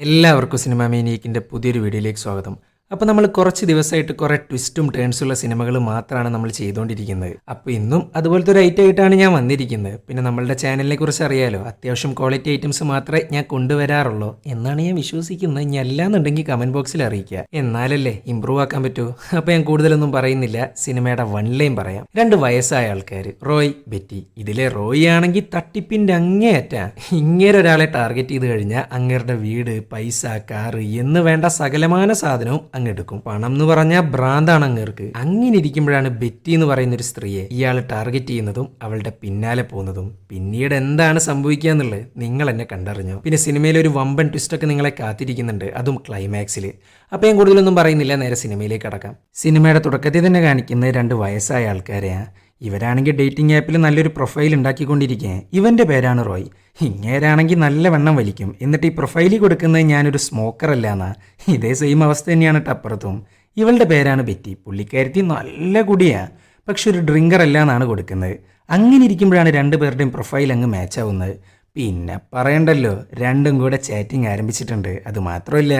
എല്ലാവർക്കും സിനിമ മേനിയക്കിൻ്റെ പുതിയൊരു വീഡിയോയിലേക്ക് സ്വാഗതം. അപ്പോൾ നമ്മൾ കുറച്ച് ദിവസമായിട്ട് കുറേ ട്വിസ്റ്റും ടേൺസുള്ള സിനിമകൾ മാത്രമാണ് നമ്മൾ ചെയ്തുകൊണ്ടിരിക്കുന്നത്. അപ്പോൾ ഇന്നും അതുപോലത്തെ ഒരു ഐറ്റം ആയിട്ടാണ് ഞാൻ വന്നിരിക്കുന്നത്. പിന്നെ നമ്മളുടെ ചാനലിനെ കുറിച്ച് അറിയാലോ, അത്യാവശ്യം ക്വാളിറ്റി ഐറ്റംസ് മാത്രമേ ഞാൻ കൊണ്ടുവരാറുള്ളൂ എന്നാണ് ഞാൻ വിശ്വസിക്കുന്നത്. ഇനി അല്ലാന്നുണ്ടെങ്കിൽ കമൻറ്റ് ബോക്സിൽ അറിയിക്കുക, എന്നാലല്ലേ ഇമ്പ്രൂവ് ആക്കാൻ പറ്റൂ. അപ്പോൾ ഞാൻ കൂടുതലൊന്നും പറയുന്നില്ല, സിനിമയുടെ വൺ ലൈൻ പറയാം. 2 വയസ്സായ ആൾക്കാർ, റോയ്, ബെറ്റി. ഇതിലെ റോയ് ആണെങ്കിൽ തട്ടിപ്പിൻ്റെ അങ്ങേയറ്റാ. ഇങ്ങനെ ഒരാളെ ടാർഗറ്റ് ചെയ്ത് കഴിഞ്ഞാൽ അങ്ങേരുടെ വീട്, പൈസ, കാറ് എന്ന് വേണ്ട സകലമാന സാധനവും അങ്ങെടുക്കും. പണം എന്ന് പറഞ്ഞാൽ ഭ്രാന്താണ് അങ്ങേർക്ക്. അങ്ങനെ ഇരിക്കുമ്പോഴാണ് ബെറ്റി എന്ന് പറയുന്ന ഒരു സ്ത്രീയെ ഇയാൾ ടാർഗറ്റ് ചെയ്യുന്നതും അവളുടെ പിന്നാലെ പോകുന്നതും. പിന്നീട് എന്താണ് സംഭവിക്കുക എന്നുള്ളത് നിങ്ങൾ എന്നെ കണ്ടറിഞ്ഞു. പിന്നെ സിനിമയിൽ ഒരു വമ്പൻ ട്വിസ്റ്റൊക്കെ നിങ്ങളെ കാത്തിരിക്കുന്നുണ്ട്, അതും ക്ലൈമാക്സിൽ. അപ്പോൾ ഞാൻ കൂടുതലൊന്നും പറയുന്നില്ല, നേരെ സിനിമയിലേക്ക് കടക്കാം. സിനിമയുടെ തുടക്കത്തിൽ തന്നെ കാണിക്കുന്നത് 2 വയസ്സായ ആൾക്കാരെയാണ്. ഇവരാണെങ്കിൽ ഡേറ്റിംഗ് ആപ്പിൽ നല്ലൊരു പ്രൊഫൈൽ ഉണ്ടാക്കിക്കൊണ്ടിരിക്കുക. ഇവൻ്റെ പേരാണ് റോയ്. ഇങ്ങേരാണെങ്കിൽ നല്ല വെണ്ണം വലിക്കും, എന്നിട്ട് ഈ പ്രൊഫൈലിൽ കൊടുക്കുന്നത് ഞാനൊരു സ്മോക്കർ അല്ല എന്നാ. ഇതേ സെയിം അവസ്ഥ തന്നെയാണ് ടപ്പുറത്തും. ഇവളുടെ പേരാണ് ബെറ്റി. പുള്ളിക്കാരത്തി നല്ല കുടിയാ, പക്ഷെ ഒരു ഡ്രിങ്കർ അല്ല എന്നാണ് കൊടുക്കുന്നത്. അങ്ങനെ ഇരിക്കുമ്പോഴാണ് 2 പേരുടെയും പ്രൊഫൈൽ അങ്ങ് മാച്ച് ആവുന്നത്. പിന്നെ പറയണ്ടല്ലോ, രണ്ടും കൂടെ ചാറ്റിംഗ് ആരംഭിച്ചിട്ടുണ്ട്. അതുമാത്രമല്ല,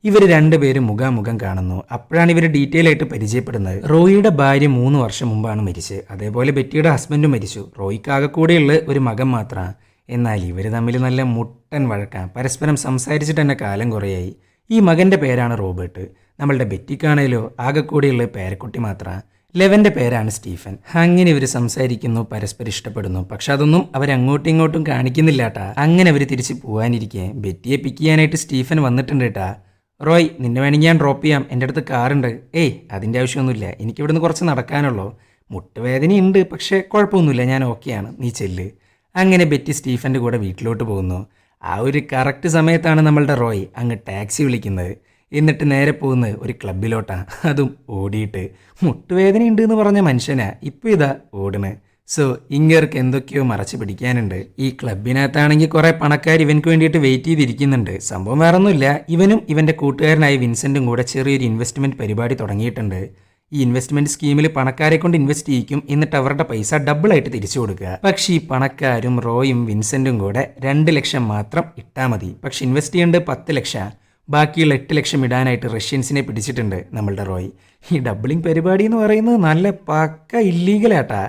ഇവർ 2 പേരും മുഖാമുഖം കാണുന്നു. അപ്പോഴാണ് ഇവർ ഡീറ്റെയിൽ ആയിട്ട് പരിചയപ്പെടുന്നത്. റോയിയുടെ ഭാര്യ 3 വർഷം മുമ്പാണ് മരിച്ചത്. അതേപോലെ ബെറ്റിയുടെ ഹസ്ബൻഡും മരിച്ചു. റോയിക്ക് ആകെ കൂടെയുള്ള ഒരു മകൻ മാത്രമാണ്. എന്നാൽ ഇവർ തമ്മിൽ നല്ല മുട്ടൻ വഴക്കാം. പരസ്പരം സംസാരിച്ചിട്ട് തന്നെ കാലം കുറയായി. ഈ മകൻ്റെ പേരാണ് റോബർട്ട്. നമ്മളുടെ ബെറ്റിക്കാണേലോ ആകെ കൂടെയുള്ള പേരക്കുട്ടി മാത്രമാണ്. ലെവൻ്റെ പേരാണ് സ്റ്റീഫൻ. അങ്ങനെ ഇവർ സംസാരിക്കുന്നു, പരസ്പരം ഇഷ്ടപ്പെടുന്നു. പക്ഷെ അതൊന്നും അവരങ്ങോട്ടും ഇങ്ങോട്ടും കാണിക്കുന്നില്ലാട്ടാ. അങ്ങനെ അവർ തിരിച്ച് പോകാനിരിക്കെ ബെറ്റിയെ പിക്ക് ചെയ്യാനായിട്ട് സ്റ്റീഫൻ വന്നിട്ടുണ്ട് കേട്ടാ. റോയ്, നിന്നെ വേണമെങ്കിൽ ഞാൻ ഡ്രോപ്പ് ചെയ്യാം, എൻ്റെ അടുത്ത് കാറുണ്ട്. ഏയ്, അതിൻ്റെ ആവശ്യമൊന്നുമില്ല, എനിക്കിവിടുന്ന് കുറച്ച് നടക്കാനുള്ളൂ. മുട്ടുവേദനയുണ്ട്, പക്ഷേ കുഴപ്പമൊന്നുമില്ല, ഞാൻ ഓക്കെയാണ്, നീ ചെല്ല്. അങ്ങനെ ബെറ്റി സ്റ്റീഫൻ്റെ കൂടെ വീട്ടിലോട്ട് പോകുന്നു. ആ ഒരു കറക്റ്റ് സമയത്താണ് നമ്മളുടെ റോയ് അങ്ങ് ടാക്സി വിളിക്കുന്നത്. എന്നിട്ട് നേരെ പോകുന്നത് ഒരു ക്ലബിലോട്ടാണ്, അതും ഓടിയിട്ട്. മുട്ടുവേദനയുണ്ട് എന്ന് പറഞ്ഞ മനുഷ്യനാ ഇപ്പോൾ ഇതാ ഓടണ്. സോ ഇങ്ങേർക്ക് എന്തൊക്കെയോ മറച്ച് പിടിക്കാനുണ്ട്. ഈ ക്ലബിനകത്താണെങ്കിൽ കുറേ പണക്കാർ ഇവനക്ക് വേണ്ടിയിട്ട് വെയിറ്റ് ചെയ്തിരിക്കുന്നുണ്ട്. സംഭവം വേറൊന്നുമില്ല, ഇവനും ഇവൻ്റെ കൂട്ടുകാരനായ വിൻസെൻറ്റും കൂടെ ചെറിയൊരു ഇൻവെസ്റ്റ്മെൻറ്റ് പരിപാടി തുടങ്ങിയിട്ടുണ്ട്. ഈ ഇൻവെസ്റ്റ്മെൻറ്റ് സ്കീമിൽ പണക്കാരെ കൊണ്ട് ഇൻവെസ്റ്റ് ചെയ്യിക്കും, എന്നിട്ട് അവരുടെ പൈസ ഡബിളായിട്ട് തിരിച്ചു കൊടുക്കുക. പക്ഷേ ഈ പണക്കാരും റോയും വിൻസെൻറ്റും കൂടെ 2 ലക്ഷം മാത്രം ഇട്ടാൽ മതി. പക്ഷെ ഇൻവെസ്റ്റ് ചെയ്യേണ്ടത് 10 ലക്ഷം. ബാക്കിയുള്ള 8 ലക്ഷം ഇടാനായിട്ട് റഷ്യൻസിനെ പിടിച്ചിട്ടുണ്ട് നമ്മളുടെ റോയ്. ഈ ഡബിളിംഗ് പരിപാടി എന്ന് പറയുന്നത് നല്ല പക്ക ഇല്ലീഗലാട്ടാ.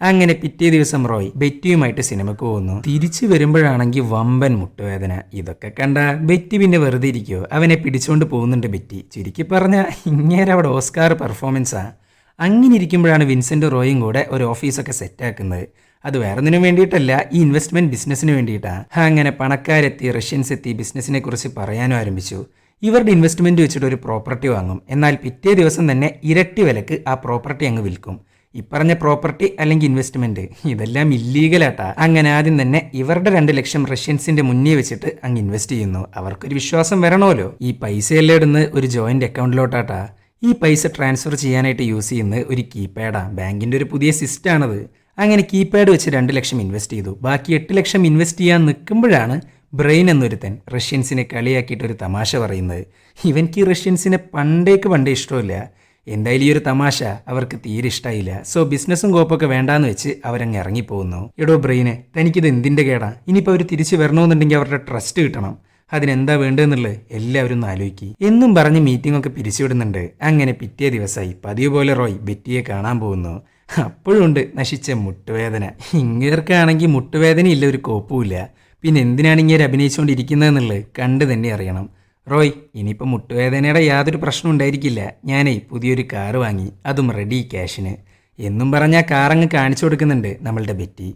അങ്ങനെ പിറ്റേ ദിവസം റോയ് ബെറ്റിയുമായിട്ട് സിനിമക്ക് പോകുന്നു. തിരിച്ചു വരുമ്പോഴാണെങ്കിൽ വമ്പൻ മുട്ടുവേദന. ഇതൊക്കെ കണ്ട ബെറ്റി പിന്നെ വെറുതെ ഇരിക്കുമോ? അവനെ പിടിച്ചുകൊണ്ട് പോകുന്നുണ്ട് ബെറ്റി. ചുരുക്കി പറഞ്ഞാൽ ഇങ്ങേരെ അവിടെ ഓസ്കാർ പെർഫോമൻസാ. അങ്ങനെ ഇരിക്കുമ്പോഴാണ് വിൻസെൻറ്റും റോയും കൂടെ ഒരു ഓഫീസൊക്കെ സെറ്റാക്കുന്നത്. അത് വേറൊന്നിനും വേണ്ടിയിട്ടല്ല, ഈ ഇൻവെസ്റ്റ്മെൻറ്റ് ബിസിനസ്സിന് വേണ്ടിയിട്ടാണ്. അങ്ങനെ പണക്കാരെത്തി, റഷ്യൻസ് എത്തി, ബിസിനസ്സിനെ കുറിച്ച് പറയാനും ആരംഭിച്ചു. ഇവരുടെ ഇൻവെസ്റ്റ്മെൻറ്റ് വെച്ചിട്ട് ഒരു പ്രോപ്പർട്ടി വാങ്ങും. എന്നാൽ പിറ്റേ ദിവസം തന്നെ ഇരട്ടി വിലക്ക് ആ പ്രോപ്പർട്ടി അങ്ങ് വിൽക്കും. ഈ പറഞ്ഞ പ്രോപ്പർട്ടി അല്ലെങ്കിൽ ഇൻവെസ്റ്റ്മെന്റ് ഇതെല്ലാം ഇല്ലീഗലാട്ടാ. അങ്ങനെ ആദ്യം തന്നെ ഇവരുടെ 2 ലക്ഷം റഷ്യൻസിന്റെ മുന്നേ വെച്ചിട്ട് അങ്ങ് ഇൻവെസ്റ്റ് ചെയ്യുന്നു. അവർക്കൊരു വിശ്വാസം വരണമല്ലോ. ഈ പൈസയെല്ലാം ഇടുന്നത് ഒരു ജോയിന്റ് അക്കൗണ്ടിലോട്ടാട്ടാ. ഈ പൈസ ട്രാൻസ്ഫർ ചെയ്യാനായിട്ട് യൂസ് ചെയ്യുന്നത് ഒരു കീപാഡാ. ബാങ്കിന്റെ ഒരു പുതിയ സിസ്റ്റമാണത്. അങ്ങനെ കീപാഡ് വെച്ച് 2 ലക്ഷം ഇൻവെസ്റ്റ് ചെയ്തു. ബാക്കി 8 ലക്ഷം ഇൻവെസ്റ്റ് ചെയ്യാൻ നിൽക്കുമ്പോഴാണ് ബ്രെയിൻ എന്നൊരുത്തൻ റഷ്യൻസിനെ കളിയാക്കിയിട്ടൊരു തമാശ പറയുന്നത്. ഇവൻക്ക് ഈ റഷ്യൻസിനെ പണ്ടേ ഇഷ്ടമില്ല. എന്തായാലും ഈ ഒരു തമാശ അവർക്ക് തീരെ ഇഷ്ടമായില്ല. സോ ബിസിനസ്സും കോപ്പൊക്കെ വേണ്ടാന്ന് വെച്ച് അവരങ്ങ് ഇറങ്ങിപ്പോകുന്നു. എടോ ബ്രെയിനെ, തനിക്കിത് എന്തിൻ്റെ കേടാ? ഇനിയിപ്പോൾ അവർ തിരിച്ച് വരണമെന്നുണ്ടെങ്കിൽ അവരുടെ ട്രസ്റ്റ് കിട്ടണം. അതിനെന്താ വേണ്ടതെന്നുള്ളത് എല്ലാവരും ഒന്ന് ആലോചിക്കി എന്നും പറഞ്ഞ് മീറ്റിംഗ് ഒക്കെ പിരിച്ചുവിടുന്നുണ്ട്. അങ്ങനെ പിറ്റേ ദിവസമായി പതിവ് പോലെ റോയ് ബെറ്റിയെ കാണാൻ പോകുന്നു. അപ്പോഴുണ്ട് നശിച്ച മുട്ടുവേദന. ഇങ്ങേർക്കാണെങ്കിൽ മുട്ടുവേദന ഇല്ല, ഒരു കോപ്പുമില്ല. പിന്നെ എന്തിനാണ് ഇങ്ങനെ അഭിനയിച്ചുകൊണ്ടിരിക്കുന്നതെന്നുള്ളത് കണ്ട് തന്നെ അറിയണം. റോയ്, ഇനിയിപ്പോൾ മുട്ടുവേദനയുടെ യാതൊരു പ്രശ്നം ഉണ്ടായിരിക്കില്ല. ഞാനേ പുതിയൊരു കാറ് വാങ്ങി, അതും റെഡി ക്യാഷിന് എന്നും പറഞ്ഞാൽ കാറങ്ങ് കാണിച്ചു കൊടുക്കുന്നുണ്ട് നമ്മളുടെ ബെറ്റി.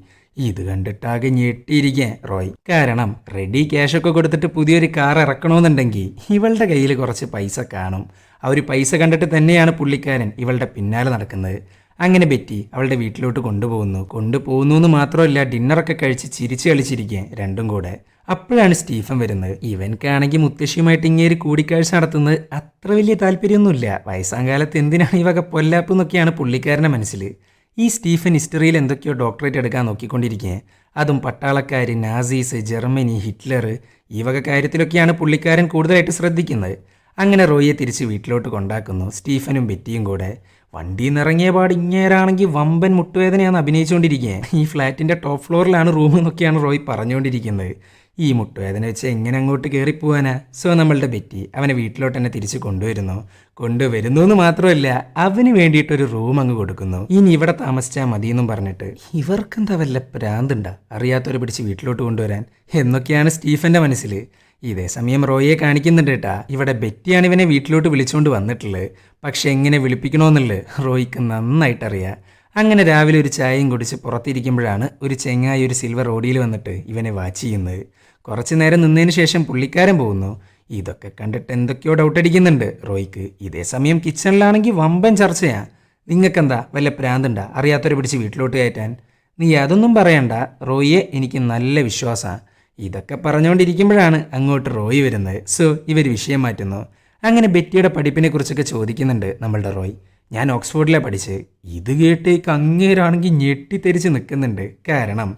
ഇത് കണ്ടിട്ടാകെ ഞെട്ടിയിരിക്കാൻ റോയ്. കാരണം റെഡി ക്യാഷൊക്കെ കൊടുത്തിട്ട് പുതിയൊരു കാർ ഇറക്കണമെന്നുണ്ടെങ്കിൽ ഇവളുടെ കയ്യിൽ കുറച്ച് പൈസ കാണും. ആ ഒരു പൈസ കണ്ടിട്ട് തന്നെയാണ് പുള്ളിക്കാരൻ ഇവളുടെ പിന്നാലെ നടക്കുന്നത്. അങ്ങനെ ബെറ്റി അവളുടെ വീട്ടിലോട്ട് കൊണ്ടുപോകുന്നു എന്ന് മാത്രമല്ല, ഡിന്നറൊക്കെ കഴിച്ച് ചിരിച്ച് കളിച്ചിരിക്കുക രണ്ടും കൂടെ. അപ്പോഴാണ് സ്റ്റീഫൻ വരുന്നത്. ഇവൻക്കാണെങ്കിൽ മുത്തശ്ശിയുമായിട്ട് ഇങ്ങേര് കൂടിക്കാഴ്ച നടത്തുന്നത് അത്ര വലിയ താല്പര്യമൊന്നുമില്ല. വയസ്സാങ്കാലത്ത് എന്തിനാണ് ഈ വക പൊല്ലാപ്പ് എന്നൊക്കെയാണ് പുള്ളിക്കാരൻ്റെ മനസ്സിൽ. ഈ സ്റ്റീഫൻ ഹിസ്റ്ററിയിൽ എന്തൊക്കെയോ ഡോക്ടറേറ്റ് എടുക്കാൻ നോക്കിക്കൊണ്ടിരിക്കുക. അതും പട്ടാളക്കാർ, നാസീസ്, ജർമ്മനി, ഹിറ്റ്ലർ, ഈ വക കാര്യത്തിലൊക്കെയാണ് പുള്ളിക്കാരൻ കൂടുതലായിട്ട് ശ്രദ്ധിക്കുന്നത്. അങ്ങനെ റോയിയെ തിരിച്ച് വീട്ടിലോട്ട് കൊണ്ടാക്കുന്നു, സ്റ്റീഫനും ബെറ്റിയും കൂടെ. വണ്ടിയിൽ നിന്ന് ഇറങ്ങിയ പാട് ഇങ്ങേരാണെങ്കിൽ വമ്പൻ മുട്ടുവേദനയാണ് അഭിനയിച്ചുകൊണ്ടിരിക്കുക. ഈ ഫ്ലാറ്റിൻ്റെ ടോപ്പ് ഫ്ലോറിലാണ് റൂം എന്നൊക്കെയാണ് റോയ് പറഞ്ഞുകൊണ്ടിരിക്കുന്നത്. ഈ മുട്ടുവേദന വെച്ച് എങ്ങനെ അങ്ങോട്ട് കയറിപ്പോവാനാ? സോ നമ്മളുടെ ബെറ്റി അവനെ വീട്ടിലോട്ട് തന്നെ തിരിച്ച് കൊണ്ടുവരുന്നു എന്ന് മാത്രമല്ല അവന് വേണ്ടിയിട്ടൊരു റൂം അങ്ങ് കൊടുക്കുന്നു. ഇനി ഇവിടെ താമസിച്ചാൽ മതിയെന്നും പറഞ്ഞിട്ട്. ഇവർക്കെന്താ വല്ല പ്രാന്തുണ്ടാ അറിയാത്തവരെ പിടിച്ച് വീട്ടിലോട്ട് കൊണ്ടുവരാൻ എന്നൊക്കെയാണ് സ്റ്റീഫന്റെ മനസ്സിൽ. ഇതേ സമയം റോയിയെ കാണിക്കുന്നുണ്ട് കേട്ടാ. ഇവിടെ ബെറ്റിയാണ് ഇവനെ വീട്ടിലോട്ട് വിളിച്ചുകൊണ്ട് വന്നിട്ടുള്ളത്. പക്ഷെ എങ്ങനെ വിളിപ്പിക്കണമെന്നുള്ളത് റോയിക്ക് നന്നായിട്ടറിയാം. അങ്ങനെ രാവിലെ ഒരു ചായയും കുടിച്ച് പുറത്തിരിക്കുമ്പോഴാണ് ഒരു ചെങ്ങായി ഒരു സിൽവർ ഓടിയിൽ വന്നിട്ട് ഇവനെ വാച്ച് ചെയ്യുന്നത്. കുറച്ചു നേരം നിന്നതിന് ശേഷം പുള്ളിക്കാരൻ പോകുന്നു. ഇതൊക്കെ കണ്ടിട്ട് എന്തൊക്കെയോ ഡൗട്ട് അടിക്കുന്നുണ്ട് റോയ്ക്ക്. ഇതേ സമയം കിച്ചണിലാണെങ്കിൽ വമ്പൻ ചർച്ചയാ. നിങ്ങൾക്കെന്താ വല്ല പ്രാന്തുണ്ടാ അറിയാത്തവരെ പിടിച്ച് വീട്ടിലോട്ട് കയറ്റാൻ? നീ അതൊന്നും പറയണ്ട റോയിയെ, എനിക്ക് നല്ല വിശ്വാസമാണ്. ഇതൊക്കെ പറഞ്ഞുകൊണ്ടിരിക്കുമ്പോഴാണ് അങ്ങോട്ട് റോയ് വരുന്നത്. സോ ഇവർ വിഷയം മാറ്റുന്നു. അങ്ങനെ ബെറ്റിയുടെ പഠിപ്പിനെ കുറിച്ചൊക്കെ ചോദിക്കുന്നുണ്ട് നമ്മളുടെ റോയ്. ഞാൻ ഓക്സ്ഫോർഡിലാണ് പഠിച്ചത്. ഇത് കേട്ടേക്ക് അങ്ങേരാണെങ്കിൽ ഞെട്ടിത്തെരിച്ച് നിൽക്കുന്നുണ്ട്. കാരണം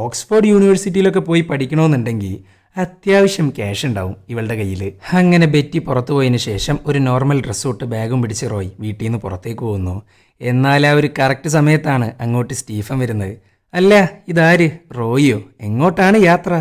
ഓക്സ്ഫോർഡ് യൂണിവേഴ്സിറ്റിയിലൊക്കെ പോയി പഠിക്കണമെന്നുണ്ടെങ്കിൽ അത്യാവശ്യം ക്യാഷ് ഉണ്ടാവും ഇവളുടെ കയ്യിൽ. അങ്ങനെ ബെറ്റി പുറത്തു പോയതിന് ശേഷം ഒരു നോർമൽ ഡ്രസ്സ് തൊട്ട് ബാഗും പിടിച്ച് റോയ് വീട്ടിൽ നിന്ന് പുറത്തേക്ക് പോകുന്നു. എന്നാൽ ആ ഒരു കറക്റ്റ് സമയത്താണ് അങ്ങോട്ട് സ്റ്റീഫൻ വരുന്നത്. അല്ല ഇതാര്? റോയിയോ? എങ്ങോട്ടാണ് യാത്ര?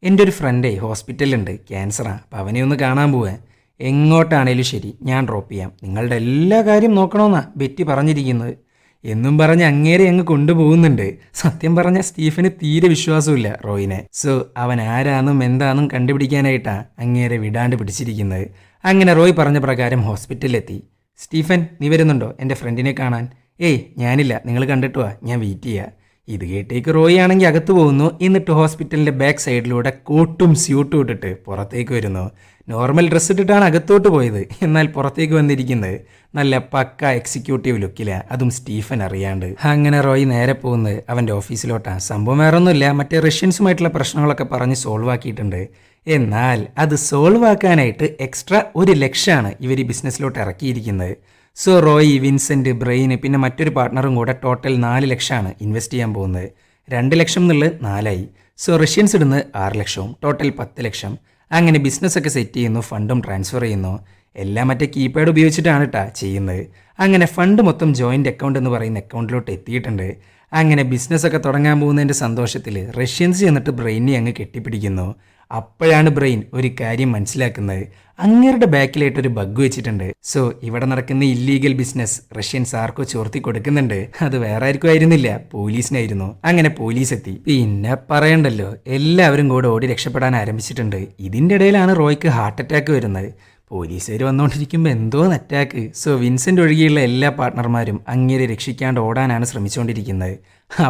എൻ്റെ ഒരു ഫ്രണ്ടേ ഹോസ്പിറ്റലുണ്ട്, ക്യാൻസറാണ്. അപ്പം അവനെ ഒന്ന് കാണാൻ പോവാൻ. എങ്ങോട്ടാണേലും ശരി ഞാൻ ഡ്രോപ്പ് ചെയ്യാം. നിങ്ങളുടെ എല്ലാ കാര്യം നോക്കണമെന്നാ ബെറ്റി പറഞ്ഞിരിക്കുന്നത് എന്നും പറഞ്ഞ് അങ്ങേരെ അങ്ങ് കൊണ്ടുപോകുന്നുണ്ട്. സത്യം പറഞ്ഞ സ്റ്റീഫന് തീരെ വിശ്വാസമില്ല റോയിനെ. സോ അവൻ ആരാന്നും എന്താണെന്നും കണ്ടുപിടിക്കാനായിട്ടാ അങ്ങേരെ വിടാണ്ട് പിടിച്ചിരിക്കുന്നത്. അങ്ങനെ റോയ് പറഞ്ഞ പ്രകാരം ഹോസ്പിറ്റലിലെത്തി. സ്റ്റീഫൻ നീ വരുന്നുണ്ടോ എൻ്റെ ഫ്രണ്ടിനെ കാണാൻ? ഏയ് ഞാനില്ല, നിങ്ങൾ കണ്ടിട്ട് വാ, ഞാൻ വെയിറ്റ് ചെയ്യാം. ഇത് കേട്ടേക്ക് റോയി ആണെങ്കിൽ അകത്ത് പോകുന്നു. എന്നിട്ട് ഹോസ്പിറ്റലിൻ്റെ ബാക്ക് സൈഡിലൂടെ കോട്ടും സ്യൂട്ടും ഇട്ടിട്ട് പുറത്തേക്ക് വരുന്നു. നോർമൽ ഡ്രസ്സ് ഇട്ടിട്ടാണ് അകത്തോട്ട് പോയത്. എന്നാൽ പുറത്തേക്ക് വന്നിരിക്കുന്നത് നല്ല പക്ക എക്സിക്യൂട്ടീവ് ലുക്കിലാണ്, അതും സ്റ്റീഫൻ അറിയാണ്ട്. അങ്ങനെ റോയ് നേരെ പോകുന്നത് അവൻ്റെ ഓഫീസിലോട്ടാണ്. സംഭവം വേറെ ഒന്നുമില്ല, മറ്റേ റഷ്യൻസുമായിട്ടുള്ള പ്രശ്നങ്ങളൊക്കെ പറഞ്ഞ് സോൾവ് ആക്കിയിട്ടുണ്ട്. എന്നാൽ അത് സോൾവ് ആക്കാനായിട്ട് എക്സ്ട്രാ 1,00,000 ഇവർ ഈ ബിസിനസ്സിലോട്ട് ഇറക്കിയിരിക്കുന്നത്. സോ റോയ്, വിൻസെൻറ്റ്, ബ്രെയിന് പിന്നെ മറ്റൊരു പാർട്ട്ണറും കൂടെ ടോട്ടൽ 4,00,000 ഇൻവെസ്റ്റ് ചെയ്യാൻ പോകുന്നത്. 2,00,000 എന്നുള്ളത് 4ആയി. സോ റഷ്യൻസ് ഇടുന്നത് 6,00,000, ടോട്ടൽ 10,00,000. അങ്ങനെ ബിസിനസ്സൊക്കെ സെറ്റ് ചെയ്യുന്നു, ഫണ്ടും ട്രാൻസ്ഫർ ചെയ്യുന്നു. എല്ലാം മറ്റേ കീപാഡ് ഉപയോഗിച്ചിട്ടാണ് കേട്ടാ ചെയ്യുന്നത്. അങ്ങനെ ഫണ്ട് മൊത്തം ജോയിൻ്റ് അക്കൗണ്ട് എന്ന് പറയുന്ന അക്കൗണ്ടിലോട്ട് എത്തിയിട്ടുണ്ട്. അങ്ങനെ ബിസിനസ്സൊക്കെ തുടങ്ങാൻ പോകുന്നതിൻ്റെ സന്തോഷത്തിൽ റഷ്യൻസ് ചെന്നിട്ട് ബ്രെയിനെ അങ്ങ് കെട്ടിപ്പിടിക്കുന്നു. അപ്പോഴാണ് ബ്രെയിൻ ഒരു കാര്യം മനസ്സിലാക്കുന്നത്. അങ്ങേരുടെ ബാക്കിലായിട്ടൊരു ബഗ് വെച്ചിട്ടുണ്ട്. സോ ഇവിടെ നടക്കുന്ന ഇല്ലീഗൽ ബിസിനസ് റഷ്യൻസ് ആർക്കോ ചോർത്തി കൊടുക്കുന്നുണ്ട്. അത് വേറെ ആർക്കും ആയിരുന്നില്ല, പോലീസിനായിരുന്നു. അങ്ങനെ പോലീസ് എത്തി. പിന്നെ പറയണ്ടല്ലോ, എല്ലാവരും കൂടെ ഓടി രക്ഷപ്പെടാൻ ആരംഭിച്ചിട്ടുണ്ട്. ഇതിൻ്റെ ഇടയിലാണ് റോയ്ക്ക് ഹാർട്ട് അറ്റാക്ക് വരുന്നത്. പോലീസുകാർ വന്നുകൊണ്ടിരിക്കുമ്പോൾ എന്തോ അറ്റാക്ക്. സോ വിൻസെൻ്റ് ഒഴികെയുള്ള എല്ലാ പാർട്ട്ണർമാരും അങ്ങേരെ രക്ഷിക്കാണ്ട് ഓടാനാണ് ശ്രമിച്ചുകൊണ്ടിരിക്കുന്നത്.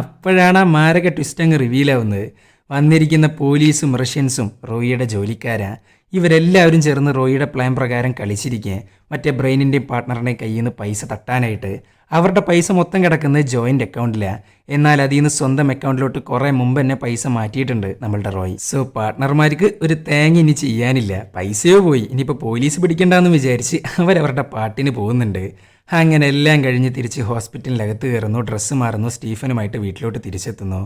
അപ്പോഴാണ് ആ മാരക ട്വിസ്റ്റ് അങ്ങ് റിവീലാവുന്നത്. വന്നിരിക്കുന്ന പോലീസും റഷ്യൻസും റോയിയുടെ ജോലിക്കാരാ. ഇവരെല്ലാവരും ചേർന്ന് റോയിയുടെ പ്ലാൻ പ്രകാരം കളിച്ചിരിക്കുക മറ്റേ ബ്രെയിനിൻ്റെയും പാർട്ട്ണറിൻ്റെയും കയ്യിൽ നിന്ന് പൈസ തട്ടാനായിട്ട്. അവരുടെ പൈസ മൊത്തം കിടക്കുന്നത് ജോയിൻ്റ് അക്കൗണ്ടിലാണ്. എന്നാൽ അതിൽ നിന്ന് സ്വന്തം അക്കൗണ്ടിലോട്ട് കുറേ മുമ്പ് തന്നെ പൈസ മാറ്റിയിട്ടുണ്ട് നമ്മളുടെ റോയ്. സോ പാർട്ട്ണർമാർക്ക് ഒരു തേങ്ങ ഇനി ചെയ്യാനില്ല. പൈസയോ പോയി, ഇനിയിപ്പോൾ പോലീസ് പിടിക്കണ്ടെന്ന് വിചാരിച്ച് അവരവരുടെ പാട്ടിന് പോകുന്നുണ്ട്. അങ്ങനെ എല്ലാം കഴിഞ്ഞ് തിരിച്ച് ഹോസ്പിറ്റലിനകത്ത് കയറുന്നു, ഡ്രസ്സ് മാറുന്നു, സ്റ്റീഫനുമായിട്ട് വീട്ടിലോട്ട് തിരിച്ചെത്തുന്നു.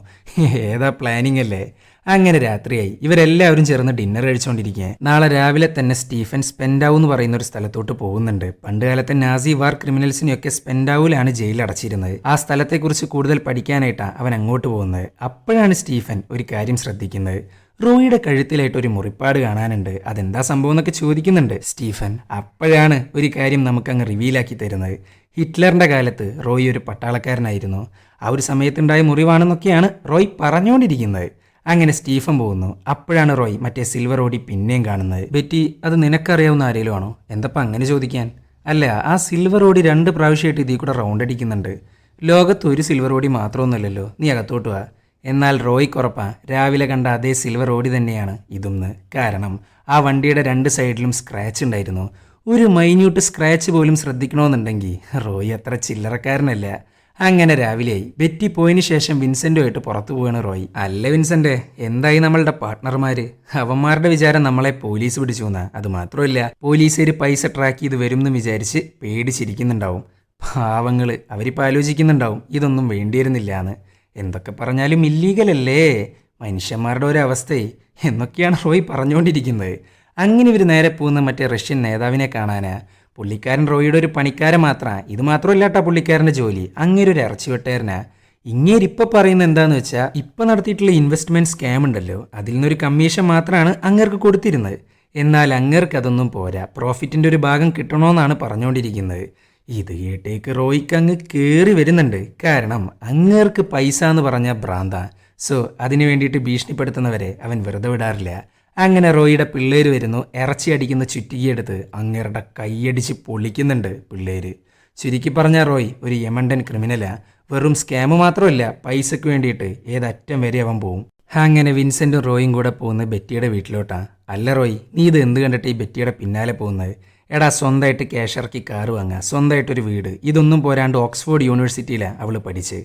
ഏതാ പ്ലാനിങ് അല്ലേ? അങ്ങനെ രാത്രിയായി. ഇവരെല്ലാവരും ചേർന്ന് ഡിന്നർ കഴിച്ചുകൊണ്ടിരിക്കുക. നാളെ രാവിലെ തന്നെ സ്റ്റീഫൻ സ്പെൻഡാവു എന്ന് പറയുന്ന ഒരു സ്ഥലത്തോട്ട് പോകുന്നുണ്ട്. പണ്ട് കാലത്തെ നാസി വാർ ക്രിമിനൽസിനെയൊക്കെ സ്പെൻഡാവുലാണ് ജയിലിൽ അടച്ചിരുന്നത്. ആ സ്ഥലത്തെക്കുറിച്ച് കൂടുതൽ പഠിക്കാനായിട്ടാണ് അവൻ അങ്ങോട്ട് പോകുന്നത്. അപ്പോഴാണ് സ്റ്റീഫൻ ഒരു കാര്യം ശ്രദ്ധിക്കുന്നത്. റോയിയുടെ കഴുത്തിലായിട്ട് ഒരു മുറിപ്പാട് കാണാനുണ്ട്. അതെന്താ സംഭവം എന്നൊക്കെ ചോദിക്കുന്നുണ്ട് സ്റ്റീഫൻ. അപ്പോഴാണ് ഒരു കാര്യം നമുക്കങ്ങ് റിവീലാക്കി തരുന്നത്. ഹിറ്റ്ലറിൻ്റെ കാലത്ത് റോയ് ഒരു പട്ടാളക്കാരനായിരുന്നു. ആ ഒരു സമയത്തുണ്ടായ മുറിവാണെന്നൊക്കെയാണ് റോയ് പറഞ്ഞുകൊണ്ടിരിക്കുന്നത്. അങ്ങനെ സ്റ്റീഫൻ പോകുന്നു. അപ്പോഴാണ് റോയ് മറ്റേ സിൽവർ ഓടി പിന്നെയും കാണുന്നത്. ബെറ്റി, അത് നിനക്കറിയാവുന്ന ആരെങ്കിലും ആണോ? എന്തപ്പം അങ്ങനെ ചോദിക്കാൻ? അല്ല, ആ സിൽവർ ഓടി 2 പ്രാവശ്യമായിട്ട് ഇതിൽ കൂടെ റൗണ്ട് അടിക്കുന്നുണ്ട്. ലോകത്ത് ഒരു സിൽവർ ഓടി മാത്രമൊന്നുമല്ലല്ലോ, നീ അകത്തോട്ട് വാ. എന്നാൽ റോയ്ക്ക് ഉറപ്പാ രാവിലെ കണ്ട അതേ സിൽവർ ഓടി തന്നെയാണ് ഇതെന്ന്. കാരണം ആ വണ്ടിയുടെ 2 സൈഡിലും സ്ക്രാച്ച് ഉണ്ടായിരുന്നു. ഒരു മൈന്യൂട്ട് സ്ക്രാച്ച് പോലും ശ്രദ്ധിക്കണമെന്നുണ്ടെങ്കിൽ റോയ് അത്ര ചില്ലറക്കാരനല്ല. അങ്ങനെ രാവിലെയായി. ബെറ്റി പോയതിന് ശേഷം വിൻസെൻ്റുമായിട്ട് പുറത്തു പോവാണ് റോയ്. അല്ല വിൻസെൻ്റ്, എന്തായി നമ്മളുടെ പാർട്ട്ണർമാര്? അവന്മാരുടെ വിചാരം നമ്മളെ പോലീസ് പിടിച്ചു എന്നാ. അത് മാത്രമല്ല, പോലീസുകാർ പൈസ ട്രാക്ക് ചെയ്ത് വരും എന്ന് വിചാരിച്ച് പേടിച്ചിരിക്കുന്നുണ്ടാവും. പാവങ്ങള്, അവരിപ്പോൾ ആലോചിക്കുന്നുണ്ടാവും ഇതൊന്നും വേണ്ടിയിരുന്നില്ല എന്ന്. എന്തൊക്കെ പറഞ്ഞാലും ഇല്ലീഗലല്ലേ മനുഷ്യന്മാരുടെ ഒരു അവസ്ഥയെ എന്നൊക്കെയാണ് റോയ് പറഞ്ഞുകൊണ്ടിരിക്കുന്നത്. അങ്ങനെ ഇവർ നേരെ പോകുന്ന മറ്റേ റഷ്യൻ നേതാവിനെ കാണാനാ. പുള്ളിക്കാരൻ റോയിയുടെ ഒരു പണിക്കാരൻ മാത്രമാണ്. ഇത് മാത്രമല്ല കേട്ടോ പുള്ളിക്കാരൻ്റെ ജോലി. അങ്ങനെ ഒരു ഇറച്ചി വെട്ടേരനാ. ഇങ്ങേരിപ്പോൾ പറയുന്നത് എന്താണെന്ന് വെച്ചാൽ ഇപ്പോൾ നടത്തിയിട്ടുള്ള ഇൻവെസ്റ്റ്മെൻറ്റ് സ്കാം ഉണ്ടല്ലോ, അതിൽ നിന്നൊരു കമ്മീഷൻ മാത്രമാണ് അങ്ങേർക്ക് കൊടുത്തിരുന്നത്. എന്നാൽ അങ്ങേർക്ക് അതൊന്നും പോരാ, പ്രോഫിറ്റിൻ്റെ ഒരു ഭാഗം കിട്ടണമെന്നാണ് പറഞ്ഞുകൊണ്ടിരിക്കുന്നത്. ഇത് കേട്ടേക്ക് റോയ്ക്ക് അങ്ങ് കയറി വരുന്നുണ്ട്. കാരണം അങ്ങേർക്ക് പൈസ എന്ന് പറഞ്ഞാൽ ഭ്രാന്ത. സോ അതിനു വേണ്ടിയിട്ട് ഭീഷണിപ്പെടുത്തുന്നവരെ അവൻ വെറുതെ വിടാറില്ല. അങ്ങനെ റോയിയുടെ പിള്ളേർ വരുന്നു, ഇറച്ചി അടിക്കുന്ന ചുറ്റികയെടുത്ത് അങ്ങേരുടെ കൈയടിച്ച് പൊളിക്കുന്നുണ്ട് പിള്ളേർ. ചുരുക്കി പറഞ്ഞാൽ റോയ് ഒരു യമണ്ടൻ ക്രിമിനലാ. വെറും സ്കാമ് മാത്രമല്ല, പൈസയ്ക്ക് വേണ്ടിയിട്ട് ഏതറ്റം വരെ അവൻ പോവും. അങ്ങനെ വിൻസെൻറ്റും റോയും കൂടെ പോകുന്നത് ബെറ്റിയുടെ വീട്ടിലോട്ടാ. അല്ല റോയ്, നീ ഇത് എന്ത് കണ്ടിട്ട് ഈ ബെറ്റിയുടെ പിന്നാലെ പോകുന്നത്? എടാ, സ്വന്തമായിട്ട് ക്യാഷ് ഇറക്കി കാറ് വാങ്ങുക, സ്വന്തമായിട്ടൊരു വീട്, ഇതൊന്നും പോരാണ്ട് ഓക്സ്ഫോർഡ് യൂണിവേഴ്സിറ്റിയിലാണ് അവൾ പഠിച്ച്.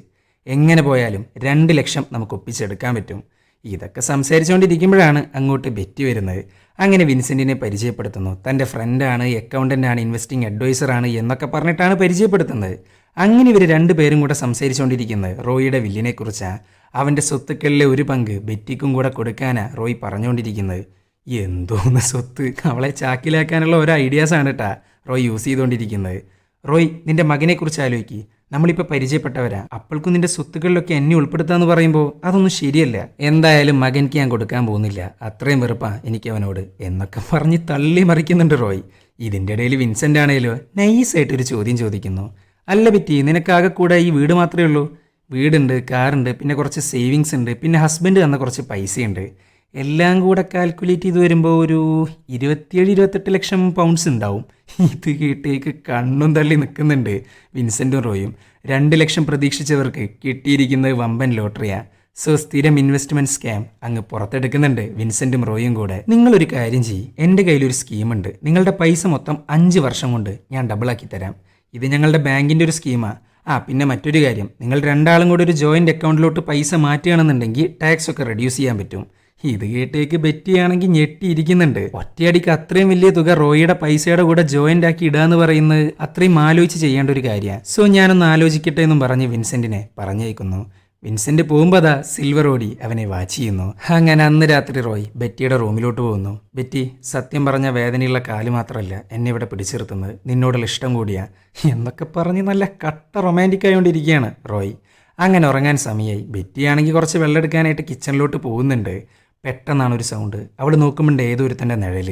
എങ്ങനെ പോയാലും 2 ലക്ഷം നമുക്ക് ഒപ്പിച്ചെടുക്കാൻ പറ്റും. ഇതൊക്കെ സംസാരിച്ചുകൊണ്ടിരിക്കുമ്പോഴാണ് അങ്ങോട്ട് ബെറ്റി വരുന്നത്. അങ്ങനെ വിൻസെൻറ്റിനെ പരിചയപ്പെടുത്തുന്നു. തൻ്റെ ഫ്രണ്ടാണ്, അക്കൗണ്ടൻ്റാണ്, ഇൻവെസ്റ്റിംഗ് അഡ്വൈസറാണ് എന്നൊക്കെ പറഞ്ഞിട്ടാണ് പരിചയപ്പെടുത്തുന്നത്. അങ്ങനെ ഇവർ 2 പേരും കൂടെ സംസാരിച്ചുകൊണ്ടിരിക്കുന്നത് റോയിയുടെ വില്ലിനെക്കുറിച്ചാണ്. അവൻ്റെ സ്വത്തുക്കളിലെ ഒരു പങ്ക് ബെറ്റിക്കും കൂടെ കൊടുക്കാനാണ് റോയ് പറഞ്ഞുകൊണ്ടിരിക്കുന്നത്. എന്തോന്ന് സ്വത്ത്, അവളെ ചാക്കിലാക്കാനുള്ള ഓരോ ഐഡിയാസാണ് കേട്ടാ റോയ് യൂസ് ചെയ്തുകൊണ്ടിരിക്കുന്നത്. റോയ്, നിൻ്റെ മകനെക്കുറിച്ച് ആലോചിക്ക്. നമ്മളിപ്പോൾ പരിചയപ്പെട്ടവരാ, അപ്പോൾക്കും നിൻ്റെ സ്വത്തുക്കളിലൊക്കെ എന്നെ ഉൾപ്പെടുത്താന്ന് പറയുമ്പോൾ അതൊന്നും ശരിയല്ല. എന്തായാലും മകനിക്ക് ഞാൻ കൊടുക്കാൻ പോകുന്നില്ല, അത്രയും വെറുപ്പാ എനിക്ക് അവനോട് എന്നൊക്കെ പറഞ്ഞ് തള്ളി മറിക്കുന്നുണ്ട് റോയ്. ഇതിൻ്റെ ഇടയിൽ വിൻസെൻ്റ് ആണേലോ നൈസായിട്ടൊരു ചോദ്യം ചോദിക്കുന്നു. അല്ല ബെറ്റി, നിനക്കാകെ കൂടെ ഈ വീട് മാത്രമേ ഉള്ളൂ? വീടുണ്ട്, കാറുണ്ട്, പിന്നെ കുറച്ച് സേവിങ്സ് ഉണ്ട്, പിന്നെ ഹസ്ബൻഡ് തന്ന കുറച്ച് പൈസയുണ്ട്. എല്ലാം കൂടെ കാൽക്കുലേറ്റ് ചെയ്ത് വരുമ്പോൾ ഒരു 27-28 ലക്ഷം പൗണ്ട്സ് ഉണ്ടാവും. ഇത് കേട്ടേക്ക് കണ്ണും തള്ളി നിൽക്കുന്നുണ്ട് വിൻസെൻറ്റും റോയും. 2 ലക്ഷം പ്രതീക്ഷിച്ചവർക്ക് കിട്ടിയിരിക്കുന്നത് വമ്പൻ ലോട്ടറിയാണ്. സോ സ്ഥിരം ഇൻവെസ്റ്റ്മെൻറ്റ് സ്കാം അങ്ങ് പുറത്തെടുക്കുന്നുണ്ട് വിൻസെൻറ്റും റോയും കൂടെ. നിങ്ങളൊരു കാര്യം ചെയ്യ്, എൻ്റെ കയ്യിലൊരു സ്കീമുണ്ട്. നിങ്ങളുടെ പൈസ മൊത്തം 5 വർഷം കൊണ്ട് ഞാൻ ഡബിളാക്കി തരാം. ഇത് ഞങ്ങളുടെ ബാങ്കിൻ്റെ ഒരു സ്കീമാണ്. പിന്നെ മറ്റൊരു കാര്യം, നിങ്ങൾ 2 ആളും കൂടെ ഒരു ജോയിൻ്റ് അക്കൗണ്ടിലോട്ട് പൈസ മാറ്റുകയാണെന്നുണ്ടെങ്കിൽ ടാക്സ് ഒക്കെ റെഡ്യൂസ് ചെയ്യാൻ പറ്റും. ഇത് കേട്ടേക്ക് ബെറ്റിയാണെങ്കിൽ ഞെട്ടിയിരിക്കുന്നുണ്ട്. ഒറ്റയടിക്ക് അത്രയും വലിയ തുക റോയിയുടെ പൈസയുടെ കൂടെ ജോയിൻ്റ് ആക്കി ഇടുക എന്ന് പറയുന്നത് അത്രയും ആലോചിച്ച് ചെയ്യേണ്ട ഒരു കാര്യമാണ്. സോ ഞാനൊന്ന് ആലോചിക്കട്ടെ എന്നും പറഞ്ഞ് വിൻസെൻറ്റിനെ പറഞ്ഞയക്കുന്നു. വിൻസെൻ്റ് പോകുമ്പോൾ അതാ സിൽവർ ഓടി അവനെ വാച്ച് ചെയ്യുന്നു. അങ്ങനെ അന്ന് രാത്രി റോയ് ബെറ്റിയുടെ റൂമിലോട്ട് പോകുന്നു. ബെറ്റി, സത്യം പറഞ്ഞ വേദനയുള്ള കാല് മാത്രമല്ല എന്നെ ഇവിടെ പിടിച്ചിരുത്തുന്നത്, നിന്നോടുള്ള ഇഷ്ടം കൂടിയാ എന്നൊക്കെ പറഞ്ഞ് നല്ല കട്ട റൊമാൻറ്റിക് ആയതുകൊണ്ടിരിക്കുകയാണ് റോയ്. അങ്ങനെ ഉറങ്ങാൻ സമയമായി. ബെറ്റിയാണെങ്കിൽ കുറച്ച് വെള്ളം എടുക്കാനായിട്ട് കിച്ചണിലോട്ട് പോകുന്നുണ്ട്. പെട്ടെന്നാണ് ഒരു സൗണ്ട്. അവൾ നോക്കുമ്പോണ്ട് ഏതൊരുത്തൻ്റെ നിഴൽ.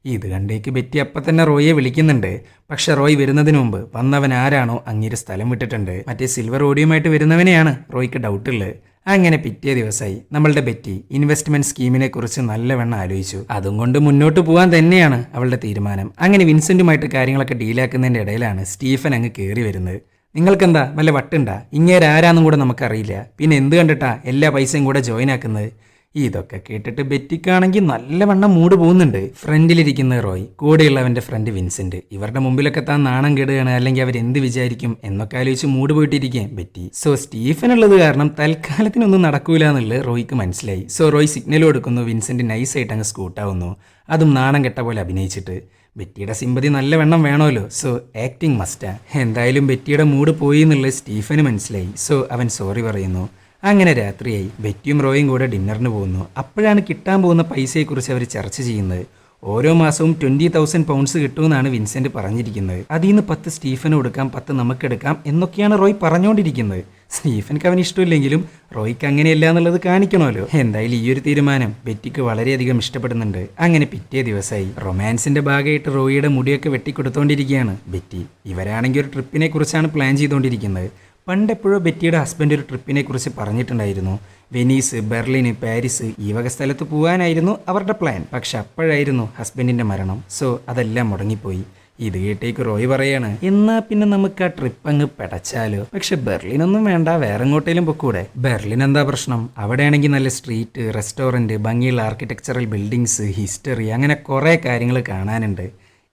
ഇത് കണ്ടേക്ക് ബെറ്റി അപ്പം തന്നെ റോയെ വിളിക്കുന്നുണ്ട്. പക്ഷെ റോയ് വരുന്നതിന് മുമ്പ് വന്നവൻ ആരാണോ അങ്ങേര് സ്ഥലം വിട്ടിട്ടുണ്ട്. മറ്റേ സിൽവർ ഓഡിയുമായിട്ട് വരുന്നവനെയാണ് റോയ്ക്ക് ഡൗട്ടുള്ളത്. അങ്ങനെ പിറ്റേ ദിവസമായി നമ്മളുടെ ബെറ്റി ഇൻവെസ്റ്റ്മെന്റ് സ്കീമിനെ കുറിച്ച് നല്ലവണ്ണം ആലോചിച്ചു. അതും കൊണ്ട് മുന്നോട്ട് പോകാൻ തന്നെയാണ് അവളുടെ തീരുമാനം. അങ്ങനെ വിൻസെന്റുമായിട്ട് കാര്യങ്ങളൊക്കെ ഡീലാക്കുന്നതിൻ്റെ ഇടയിലാണ് സ്റ്റീഫൻ അങ്ങ് കയറി വരുന്നത്. നിങ്ങൾക്കെന്താ വല്ല വട്ടുണ്ടാ? ഇങ്ങേരാരാന്നും കൂടെ നമുക്കറിയില്ല. പിന്നെ എന്ത് കണ്ടിട്ടാ എല്ലാ പൈസയും കൂടെ ജോയിൻ ആക്കുന്നത്? ഇതൊക്കെ കേട്ടിട്ട് ബെറ്റിക്കാണെങ്കിൽ നല്ലവണ്ണം മൂഡ് പോകുന്നുണ്ട്. ഫ്രണ്ടിലിരിക്കുന്ന റോയ്, കൂടെയുള്ളവൻ്റെ ഫ്രണ്ട് വിൻസെന്റ്. ഇവരുടെ മുമ്പിലൊക്കെ താൻ നാണം കെടുകയാണ്, അല്ലെങ്കിൽ അവരെന്ത് വിചാരിക്കും എന്നൊക്കെ ആലോചിച്ച് മൂഡ് പോയിട്ടിരിക്കുകയും ബെറ്റി. സോ സ്റ്റീഫൻ ഉള്ളത് കാരണം തൽക്കാലത്തിനൊന്നും നടക്കൂല എന്നുള്ളത് റോയ്ക്ക് മനസ്സിലായി. സോ റോയ് സിഗ്നൽ കൊടുക്കുന്നു. വിൻസെന്റ് നൈസായിട്ട് അങ്ങ് സ്കൂട്ടാവുന്നു, അതും നാണം കെട്ട പോലെ അഭിനയിച്ചിട്ട്. ബെറ്റിയുടെ സിമ്പതി നല്ലവണ്ണം വേണമല്ലോ, സോ ആക്ടിങ് മസ്റ്റാ. എന്തായാലും ബെറ്റിയുടെ മൂഡ് പോയി എന്നുള്ളത് സ്റ്റീഫന് മനസ്സിലായി. സോ അവൻ സോറി പറയുന്നു. അങ്ങനെ രാത്രിയായി. ബെറ്റിയും റോയും കൂടെ ഡിന്നറിന് പോകുന്നു. അപ്പോഴാണ് കിട്ടാൻ പോകുന്ന പൈസയെക്കുറിച്ച് അവർ ചർച്ച ചെയ്യുന്നത്. ഓരോ മാസവും 20,000 പൗണ്ട്സ് കിട്ടുമെന്നാണ് വിൻസെന്റ് പറഞ്ഞിരിക്കുന്നത്. അതിൽ നിന്ന് 10 സ്റ്റീഫന് കൊടുക്കാം, 10 നമുക്കെടുക്കാം എന്നൊക്കെയാണ് റോയ് പറഞ്ഞുകൊണ്ടിരിക്കുന്നത്. സ്റ്റീഫൻക്ക് അവന് ഇഷ്ടമില്ലെങ്കിലും റോയ്ക്ക് അങ്ങനെയല്ല എന്നുള്ളത് കാണിക്കണമല്ലോ. എന്തായാലും ഈ ഒരു തീരുമാനം ബെറ്റിക്ക് വളരെയധികം ഇഷ്ടപ്പെടുന്നുണ്ട്. അങ്ങനെ പിറ്റേ ദിവസമായി. റൊമാൻസിന്റെ ഭാഗമായിട്ട് റോയിയുടെ മുടിയൊക്കെ വെട്ടിക്കൊടുത്തോണ്ടിരിക്കുകയാണ് ബെറ്റി. ഇവരാണെങ്കിൽ ഒരു ട്രിപ്പിനെ കുറിച്ചാണ് പ്ലാൻ ചെയ്തുകൊണ്ടിരിക്കുന്നത്. പണ്ടെപ്പോഴോ ബെറ്റിയുടെ ഹസ്ബൻഡ് ഒരു ട്രിപ്പിനെ കുറിച്ച് പറഞ്ഞിട്ടുണ്ടായിരുന്നു. വെനീസ്, ബെർലിന്, പാരീസ് ഈ വക സ്ഥലത്ത് പോകാനായിരുന്നു അവരുടെ പ്ലാൻ. പക്ഷെ അപ്പോഴായിരുന്നു ഹസ്ബൻഡിന്റെ മരണം. സോ അതെല്ലാം മുടങ്ങിപ്പോയി. ഇത് കേട്ടേക്ക് റോയ് പറയാണ്, എന്നാ പിന്നെ നമുക്ക് ആ ട്രിപ്പ് അങ്ങ് പെടച്ചാലോ? പക്ഷെ ബെർലിനൊന്നും വേണ്ട, വേറെ എങ്ങോട്ടേലും പൊക്കൂടെ? ബെർലിൻ എന്താ പ്രശ്നം? അവിടെയാണെങ്കിൽ നല്ല സ്ട്രീറ്റ്, റെസ്റ്റോറൻറ്റ്, ഭംഗിയുള്ള ആർക്കിടെക്ചറൽ ബിൽഡിങ്സ്, ഹിസ്റ്ററി, അങ്ങനെ കുറേ കാര്യങ്ങൾ കാണാനുണ്ട്.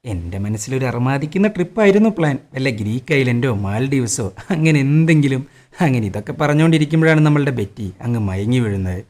എൻ്റെ മനസ്സിലൊരു അർമാദിക്കുന്ന ട്രിപ്പായിരുന്നു പ്ലാൻ. വല്ല ഗ്രീക്ക് ഐലൻഡോ മാൽഡീവ്സോ അങ്ങനെ എന്തെങ്കിലും. അങ്ങനെ ഇതൊക്കെ പറഞ്ഞുകൊണ്ടിരിക്കുമ്പോഴാണ് നമ്മളുടെ ബെറ്റി അങ്ങ് മയങ്ങി വീഴുന്നത്.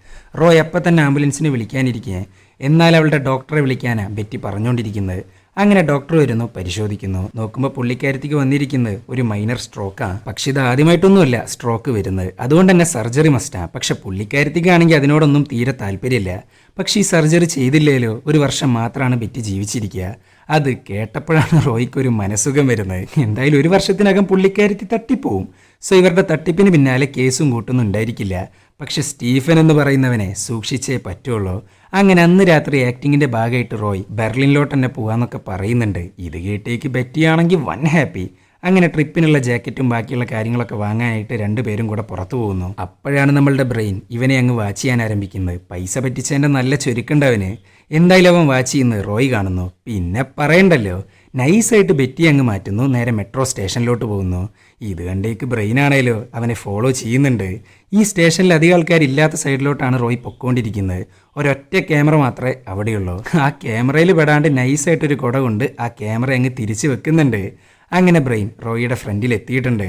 റോയ് അപ്പം തന്നെ ആംബുലൻസിന് വിളിക്കാനിരിക്കുക. എന്നാൽ അവളുടെ ഡോക്ടറെ വിളിക്കാനാണ് ബെറ്റി പറഞ്ഞുകൊണ്ടിരിക്കുന്നത്. അങ്ങനെ ഡോക്ടർ വരുന്നു, പരിശോധിക്കുന്നു. നോക്കുമ്പോൾ പുള്ളിക്കാരത്തിക്ക് വന്നിരിക്കുന്നത് ഒരു മൈനർ സ്ട്രോക്കാണ്. പക്ഷെ ഇത് ആദ്യമായിട്ടൊന്നുമല്ല സ്ട്രോക്ക് വരുന്നത്, അതുകൊണ്ട് തന്നെ സർജറി മസ്റ്റാണ്. പക്ഷെ പുള്ളിക്കാരത്തിക്കാണെങ്കിൽ അതിനോടൊന്നും തീരെ താല്പര്യമില്ല. പക്ഷേ ഈ സർജറി ചെയ്തില്ലേലോ 1 വർഷം മാത്രമാണ് ബെറ്റി ജീവിച്ചിരിക്കുക. അത് കേട്ടപ്പോഴാണ് റോയ്ക്കൊരു മനസ്സുഖം വരുന്നത്. എന്തായാലും 1 വർഷത്തിനകം പുള്ളിക്കാരത്തി തട്ടിപ്പോവും. സോ ഇവരുടെ തട്ടിപ്പിന് പിന്നാലെ കേസും കൂട്ടൊന്നും ഉണ്ടായിരിക്കില്ല. പക്ഷെ സ്റ്റീഫൻ എന്ന് പറയുന്നവനെ സൂക്ഷിച്ചേ പറ്റുള്ളൂ. അങ്ങനെ അന്ന് രാത്രി ആക്ടിങ്ങിന്റെ ഭാഗമായിട്ട് റോയ് ബെർലിനിലോട്ട് തന്നെ പോവാന്നൊക്കെ പറയുന്നുണ്ട്. ഇത് കേട്ടേക്ക് ബെറ്റിയാണെങ്കിൽ വൺ ഹാപ്പി. അങ്ങനെ ട്രിപ്പിനുള്ള ജാക്കറ്റും ബാക്കിയുള്ള കാര്യങ്ങളൊക്കെ വാങ്ങാനായിട്ട് 2 പേരും കൂടെ പുറത്തു പോകുന്നു. അപ്പോഴാണ് നമ്മളുടെ ബ്രെയിൻ ഇവനെ അങ്ങ് വാച്ച് ചെയ്യാൻ ആരംഭിക്കുന്നത്. പൈസ പറ്റിച്ചതിൻ്റെ നല്ല ചുരുക്കുണ്ടവന്. എന്തായാലും അവൻ വാച്ച് ചെയ്യുന്നത് റോയ് കാണുന്നു. പിന്നെ പറയണ്ടല്ലോ, നൈസായിട്ട് ബെറ്റി അങ്ങ് മാറ്റുന്നു. നേരെ മെട്രോ സ്റ്റേഷനിലോട്ട് പോകുന്നു. ഇത് കണ്ടേക്ക് ബ്രെയിനാണേലോ അവനെ ഫോളോ ചെയ്യുന്നുണ്ട്. ഈ സ്റ്റേഷനിൽ അധികം ആൾക്കാരില്ലാത്ത സൈഡിലോട്ടാണ് റോയ് പൊക്കോണ്ടിരിക്കുന്നത്. ഒരൊറ്റ ക്യാമറ മാത്രമേ അവിടെയുള്ളൂ. ആ ക്യാമറയിൽ പെടാണ്ട് നൈസായിട്ടൊരു കുട കൊണ്ട് ആ ക്യാമറ അങ്ങ് തിരിച്ചു വെക്കുന്നുണ്ട്. അങ്ങനെ ബ്രെയിൻ റോയിയുടെ ഫ്രണ്ടിൽ എത്തിയിട്ടുണ്ട്.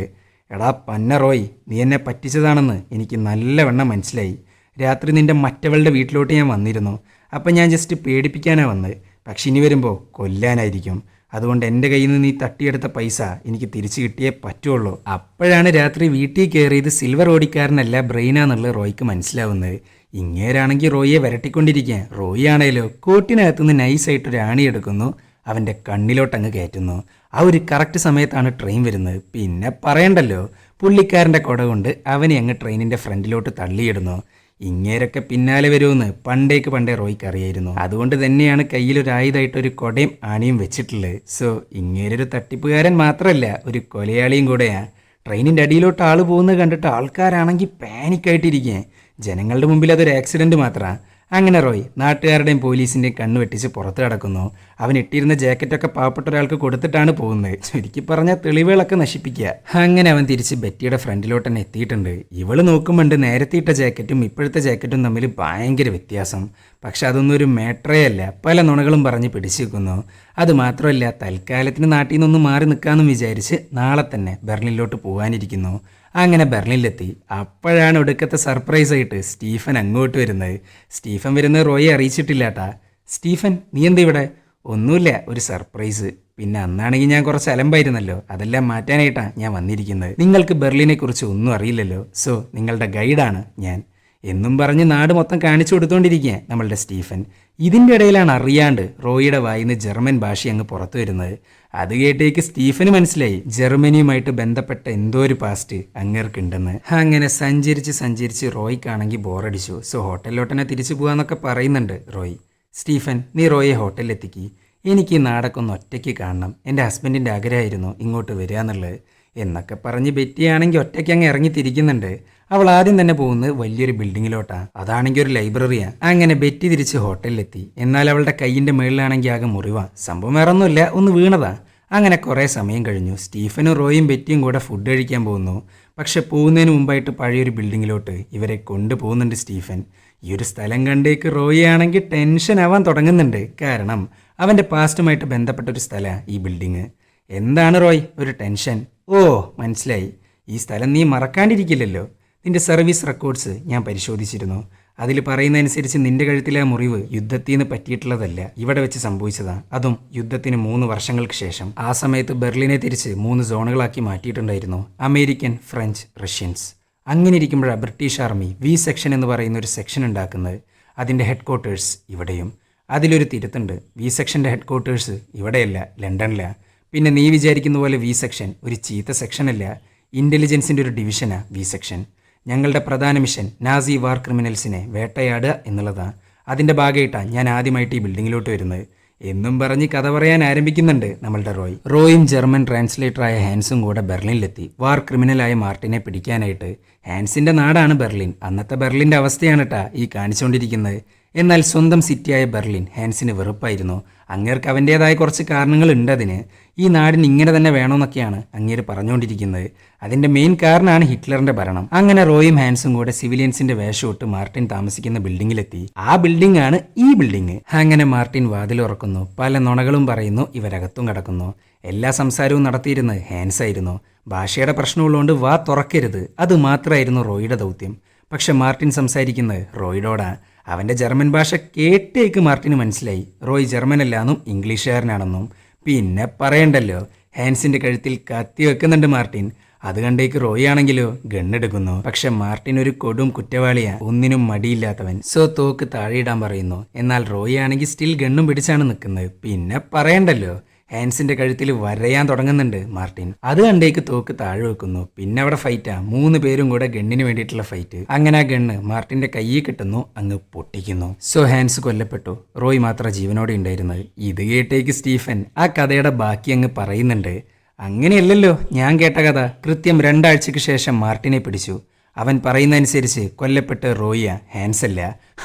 എടാ പന്ന റോയ്, നീ എന്നെ പറ്റിച്ചതാണെന്ന് എനിക്ക് നല്ലവണ്ണം മനസ്സിലായി. രാത്രി നിൻ്റെ മറ്റവളുടെ വീട്ടിലോട്ട് ഞാൻ വന്നിരുന്നു. അപ്പം ഞാൻ ജസ്റ്റ് പേടിപ്പിക്കാനാണ് വന്നത്. പക്ഷെ ഇനി വരുമ്പോൾ കൊല്ലാനായിരിക്കും. അതുകൊണ്ട് എൻ്റെ കയ്യിൽ നിന്ന് നീ തട്ടിയെടുത്ത പൈസ എനിക്ക് തിരിച്ചു കിട്ടിയേ പറ്റുള്ളൂ. അപ്പോഴാണ് രാത്രി വീട്ടിൽ കയറിയത് സിൽവർ ഓടിക്കാരനല്ല ബ്രെയിനാന്നുള്ളത് റോയ്ക്ക് മനസ്സിലാവുന്നത്. ഇങ്ങേരാണെങ്കിൽ റോയിയെ വരട്ടിക്കൊണ്ടിരിക്കുക. റോയി ആണേലോ കോട്ടിനകത്തുനിന്ന് നൈസായിട്ടൊരു ആണി എടുക്കുന്നു. അവൻ്റെ കണ്ണിലോട്ടങ്ങ് കയറ്റുന്നു. ആ ഒരു കറക്റ്റ് സമയത്താണ് ട്രെയിൻ വരുന്നത്. പിന്നെ പറയണ്ടല്ലോ, പുള്ളിക്കാരൻ്റെ കുട കൊണ്ട് അവനെ അങ്ങ് ട്രെയിനിൻ്റെ ഫ്രണ്ടിലോട്ട് തള്ളിയിടുന്നു. ഇങ്ങേരൊക്കെ പിന്നാലെ വരുമെന്ന് പണ്ടേ റോയ്ക്ക് അറിയായിരുന്നു. അതുകൊണ്ട് തന്നെയാണ് കയ്യിലൊരു ആയുധമായിട്ടൊരു കൊടയും ആണിയും വെച്ചിട്ടുള്ളത്. സോ ഇങ്ങേരൊരു തട്ടിപ്പുകാരൻ മാത്രമല്ല, ഒരു കൊലയാളിയും കൂടെയാണ്. ട്രെയിനിൻ്റെ അടിയിലോട്ട് ആൾ പോകുന്നത് കണ്ടിട്ട് ആൾക്കാരാണെങ്കിൽ പാനിക്കായിട്ടിരിക്കുക. ജനങ്ങളുടെ മുമ്പിൽ അതൊരു ആക്സിഡൻറ്റ് മാത്രമാണ്. അങ്ങനെ റോയ് നാട്ടുകാരുടെയും പോലീസിൻ്റെയും കണ്ണ് വെട്ടിച്ച് പുറത്ത് കിടക്കുന്നു. അവൻ ഇട്ടിരുന്ന ജാക്കറ്റൊക്കെ പാവപ്പെട്ട ഒരാൾക്ക് കൊടുത്തിട്ടാണ് പോകുന്നത്. ചുരുക്കി പറഞ്ഞാൽ തെളിവുകളൊക്കെ നശിപ്പിക്കുക. അങ്ങനെ അവൻ തിരിച്ച് ബെറ്റിയുടെ ഫ്രണ്ടിലോട്ട് തന്നെ എത്തിയിട്ടുണ്ട്. ഇവള് നോക്കുമ്പോണ്ട് നേരത്തെ ഇട്ട ജാക്കറ്റും ഇപ്പോഴത്തെ ജാക്കറ്റും തമ്മിൽ ഭയങ്കര വ്യത്യാസം. പക്ഷെ അതൊന്നും ഒരു മാറ്ററേ അല്ല. പല നുണകളും പറഞ്ഞ് പിടിച്ചു വെക്കുന്നു. അതുമാത്രമല്ല, തൽക്കാലത്തിന് നാട്ടിൽ നിന്നൊന്ന് മാറി നിൽക്കാമെന്നും വിചാരിച്ച് നാളെ തന്നെ ബെർലിനിലോട്ട് പോകാനിരിക്കുന്നു. അങ്ങനെ ബെർലിനിലെത്തി. അപ്പോഴാണ് ഒടുക്കത്തെ സർപ്രൈസ് ആയിട്ട് സ്റ്റീഫൻ അങ്ങോട്ട് വരുന്നത്. സ്റ്റീഫൻ വരുന്നത് റോയെ അറിയിച്ചിട്ടില്ലാട്ടാ. സ്റ്റീഫൻ, നീ എന്താ ഇവിടെ? ഒന്നുമില്ല, ഒരു സർപ്രൈസ്. പിന്നെ അന്നാണെങ്കിൽ ഞാൻ കുറച്ച് അലമ്പായിരുന്നല്ലോ, അതെല്ലാം മാറ്റാനായിട്ടാണ് ഞാൻ വന്നിരിക്കുന്നത്. നിങ്ങൾക്ക് ബെർലിനെ കുറിച്ച് ഒന്നും അറിയില്ലല്ലോ, സോ നിങ്ങളുടെ ഗൈഡാണ് ഞാൻ എന്നും പറഞ്ഞ് നാട് മൊത്തം കാണിച്ചു കൊടുത്തുകൊണ്ടിരിക്കുക നമ്മളുടെ സ്റ്റീഫൻ. ഇതിൻ്റെ ഇടയിലാണ് അറിയാണ്ട് റോയിയുടെ വായിന്ന് ജർമ്മൻ ഭാഷ അങ്ങ് പുറത്തു വരുന്നത്. അത് കേട്ടേക്ക് സ്റ്റീഫന് മനസ്സിലായി ജർമ്മനിയുമായിട്ട് ബന്ധപ്പെട്ട എന്തോ ഒരു പാസ്റ്റ് അങ്ങേർക്കുണ്ടെന്ന്. അങ്ങനെ സഞ്ചരിച്ച് റോയ്ക്കാണെങ്കിൽ ബോറടിച്ചു. സോ ഹോട്ടലിലോട്ടനെ തിരിച്ചു പോകാന്നൊക്കെ പറയുന്നുണ്ട് റോയ്. സ്റ്റീഫൻ, നീ റോയെ ഹോട്ടലിലെത്തിക്കി. എനിക്ക് ഈ നാടൊക്കെ ഒന്ന് ഒറ്റയ്ക്ക് കാണണം. എൻ്റെ ഹസ്ബൻഡിൻ്റെ ആഗ്രഹമായിരുന്നു ഇങ്ങോട്ട് വരിക എന്നുള്ളത് എന്നൊക്കെ പറഞ്ഞ് ബെറ്റിയാണെങ്കിൽ ഒറ്റയ്ക്ക് അങ്ങ് ഇറങ്ങി തിരിക്കുന്നുണ്ട്. അവൾ ആദ്യം തന്നെ പോകുന്നത് വലിയൊരു ബിൽഡിങ്ങിലോട്ടാണ്. അതാണെങ്കിൽ ഒരു ലൈബ്രറിയാണ്. അങ്ങനെ ബെറ്റി തിരിച്ച് ഹോട്ടലിലെത്തി. എന്നാൽ അവളുടെ കൈയിൻ്റെ മുകളിലാണെങ്കിൽ ആകെ മുറിവാ. സംഭവം വേറെ ഒന്നുമില്ല, ഒന്ന് വീണതാ. അങ്ങനെ കുറേ സമയം കഴിഞ്ഞു. സ്റ്റീഫനും റോയും ബെറ്റിയും കൂടെ ഫുഡ് കഴിക്കാൻ പോകുന്നു. പക്ഷെ പോകുന്നതിന് മുമ്പായിട്ട് പഴയൊരു ബിൽഡിങ്ങിലോട്ട് ഇവരെ കൊണ്ടുപോകുന്നുണ്ട് സ്റ്റീഫൻ. ഈ ഒരു സ്ഥലം കണ്ടേക്ക് റോയി ആണെങ്കിൽ ടെൻഷൻ ആവാൻ തുടങ്ങുന്നുണ്ട്. കാരണം അവൻ്റെ പാസ്റ്റുമായിട്ട് ബന്ധപ്പെട്ടൊരു സ്ഥലമാണ് ഈ ബിൽഡിങ്. എന്താണ് റോയ് ഒരു ടെൻഷൻ? ഓ മനസ്സിലായി, ഈ സ്ഥലം നീ മറക്കാണ്ടിരിക്കില്ലല്ലോ. നിന്റെ സർവീസ് റെക്കോർഡ്സ് ഞാൻ പരിശോധിച്ചിരുന്നു. അതിൽ പറയുന്നതനുസരിച്ച് നിന്റെ കഴുത്തിലെ മുറിവ് യുദ്ധത്തിൽ നിന്ന് പറ്റിയിട്ടുള്ളതല്ല, ഇവിടെ വെച്ച് സംഭവിച്ചതാണ്. അതും യുദ്ധത്തിന് 3 വർഷങ്ങൾക്ക് ശേഷം. ആ സമയത്ത് ബെർലിനെ തിരിച്ച് 3 സോണുകളാക്കി മാറ്റിയിട്ടുണ്ടായിരുന്നു. American, French, Russians. അങ്ങനെ ഇരിക്കുമ്പോഴാണ് ബ്രിട്ടീഷ് ആർമി വി സെക്ഷൻ എന്ന് പറയുന്ന ഒരു സെക്ഷൻ ഉണ്ടാക്കുന്നത്. അതിൻ്റെ ഹെഡ് ക്വാർട്ടേഴ്സ് ഇവിടെയും. അതിലൊരു തിരുത്തുണ്ട്. വി സെക്ഷൻ്റെ ഹെഡ് ക്വാർട്ടേഴ്സ് ഇവിടെയല്ല, ലണ്ടനിലാണ്. പിന്നെ നീ വിചാരിക്കുന്ന പോലെ വി സെക്ഷൻ ഒരു ചീത്ത സെക്ഷനല്ല, ഇൻ്റലിജൻസിൻ്റെ ഒരു ഡിവിഷനാണ് വി സെക്ഷൻ. ഞങ്ങളുടെ പ്രധാന മിഷൻ നാസി വാർ ക്രിമിനൽസിനെ വേട്ടയാടുക എന്നുള്ളതാണ്. അതിൻ്റെ ഭാഗമായിട്ടാണ് ഞാൻ ആദ്യമായിട്ട് ഈ ബിൽഡിങ്ങിലോട്ട് വരുന്നത് എന്നും പറഞ്ഞ് കഥ പറയാൻ ആരംഭിക്കുന്നുണ്ട് നമ്മളുടെ റോയ്. റോയും ജർമ്മൻ ട്രാൻസ്ലേറ്ററായ ഹാൻസും കൂടെ ബെർലിനിലെത്തി വാർ ക്രിമിനലായ മാർട്ടിനെ പിടിക്കാനായിട്ട്. ഹാൻസിൻ്റെ നാടാണ് ബെർലിൻ. അന്നത്തെ ബെർലിൻ്റെ അവസ്ഥയാണ് കേട്ടാ ഈ കാണിച്ചുകൊണ്ടിരിക്കുന്നത്. എന്നാൽ സ്വന്തം സിറ്റിയായ ബെർലിൻ ഹാൻസിന് വെറുപ്പായിരുന്നു. അങ്ങേർക്ക് അവൻ്റേതായ കുറച്ച് കാരണങ്ങളുണ്ട് അതിന്. ഈ നാടിന് ഇങ്ങനെ തന്നെ വേണമെന്നൊക്കെയാണ് അങ്ങേര് പറഞ്ഞുകൊണ്ടിരിക്കുന്നത്. അതിൻ്റെ മെയിൻ കാരണമാണ് ഹിറ്റ്ലറിൻ്റെ ഭരണം. അങ്ങനെ റോയും ഹാൻസും കൂടെ സിവിലിയൻസിൻ്റെ വേഷമിട്ട് മാർട്ടിൻ താമസിക്കുന്ന ബിൽഡിങ്ങിലെത്തി. ആ ബിൽഡിംഗ് ആണ് ഈ ബിൽഡിംഗ്. അങ്ങനെ മാർട്ടിൻ വാതിൽ ഉറക്കുന്നു. പല നുണകളും പറയുന്നു. ഇവരകത്തും കിടക്കുന്നു. എല്ലാ സംസാരവും നടത്തിയിരുന്നത് ഹാൻസ് ആയിരുന്നു. ഭാഷയുടെ പ്രശ്നമുള്ളതുകൊണ്ട് വാ തുറക്കരുത്, അത് മാത്രമായിരുന്നു റോയിയുടെ ദൗത്യം. പക്ഷെ മാർട്ടിൻ സംസാരിക്കുന്നത് റോയിഡോടാ. അവൻ്റെ ജർമ്മൻ ഭാഷ കേട്ടേക്ക് മാർട്ടിന് മനസ്സിലായി റോയ് ജർമ്മനല്ലാന്നും ഇംഗ്ലീഷുകാരനാണെന്നും. പിന്നെ പറയണ്ടല്ലോ, ഹാൻസിൻ്റെ കഴുത്തിൽ കത്തി വെക്കുന്നുണ്ട് മാർട്ടിൻ. അത് കണ്ടേക്ക് റോയി ആണെങ്കിലോ ഗണ്ണെടുക്കുന്നു. പക്ഷെ മാർട്ടിൻ ഒരു കൊടും കുറ്റവാളിയാ, ഒന്നിനും മടിയില്ലാത്തവൻ. സോ തോക്ക് താഴെയിടാൻ പറയുന്നു. എന്നാൽ റോയി ആണെങ്കിൽ സ്റ്റിൽ ഗണ്ണും പിടിച്ചാണ് നിൽക്കുന്നത്. പിന്നെ പറയണ്ടല്ലോ, ഹാൻസിന്റെ കഴുത്തിൽ വരയാൻ തുടങ്ങുന്നുണ്ട് മാർട്ടിൻ. അത് കണ്ടേക്ക് തോക്ക് താഴെ വെക്കുന്നു. പിന്നെ അവിടെ ഫൈറ്റാ, 3 പേരും കൂടെ ഗണ്ണിന് വേണ്ടിയിട്ടുള്ള ഫൈറ്റ്. അങ്ങനെ ആ ഗണ്ണ് മാർട്ടിന്റെ കയ്യിൽ കിട്ടുന്നു, അങ്ങ് പൊട്ടിക്കുന്നു. സോ ഹാൻസ് കൊല്ലപ്പെട്ടു, റോയ് മാത്രം ജീവനോടെ ഉണ്ടായിരുന്നത്. ഇത് കേട്ടേക്ക് സ്റ്റീഫൻ ആ കഥയുടെ ബാക്കി അങ്ങ് പറയുന്നുണ്ട്. അങ്ങനെയല്ലല്ലോ ഞാൻ കേട്ട കഥ. കൃത്യം 2 ആഴ്ചയ്ക്ക് ശേഷം മാർട്ടിനെ പിടിച്ചു. അവൻ പറയുന്നതനുസരിച്ച് കൊല്ലപ്പെട്ട് റോയിയ, ഹാൻസ് അല്ല.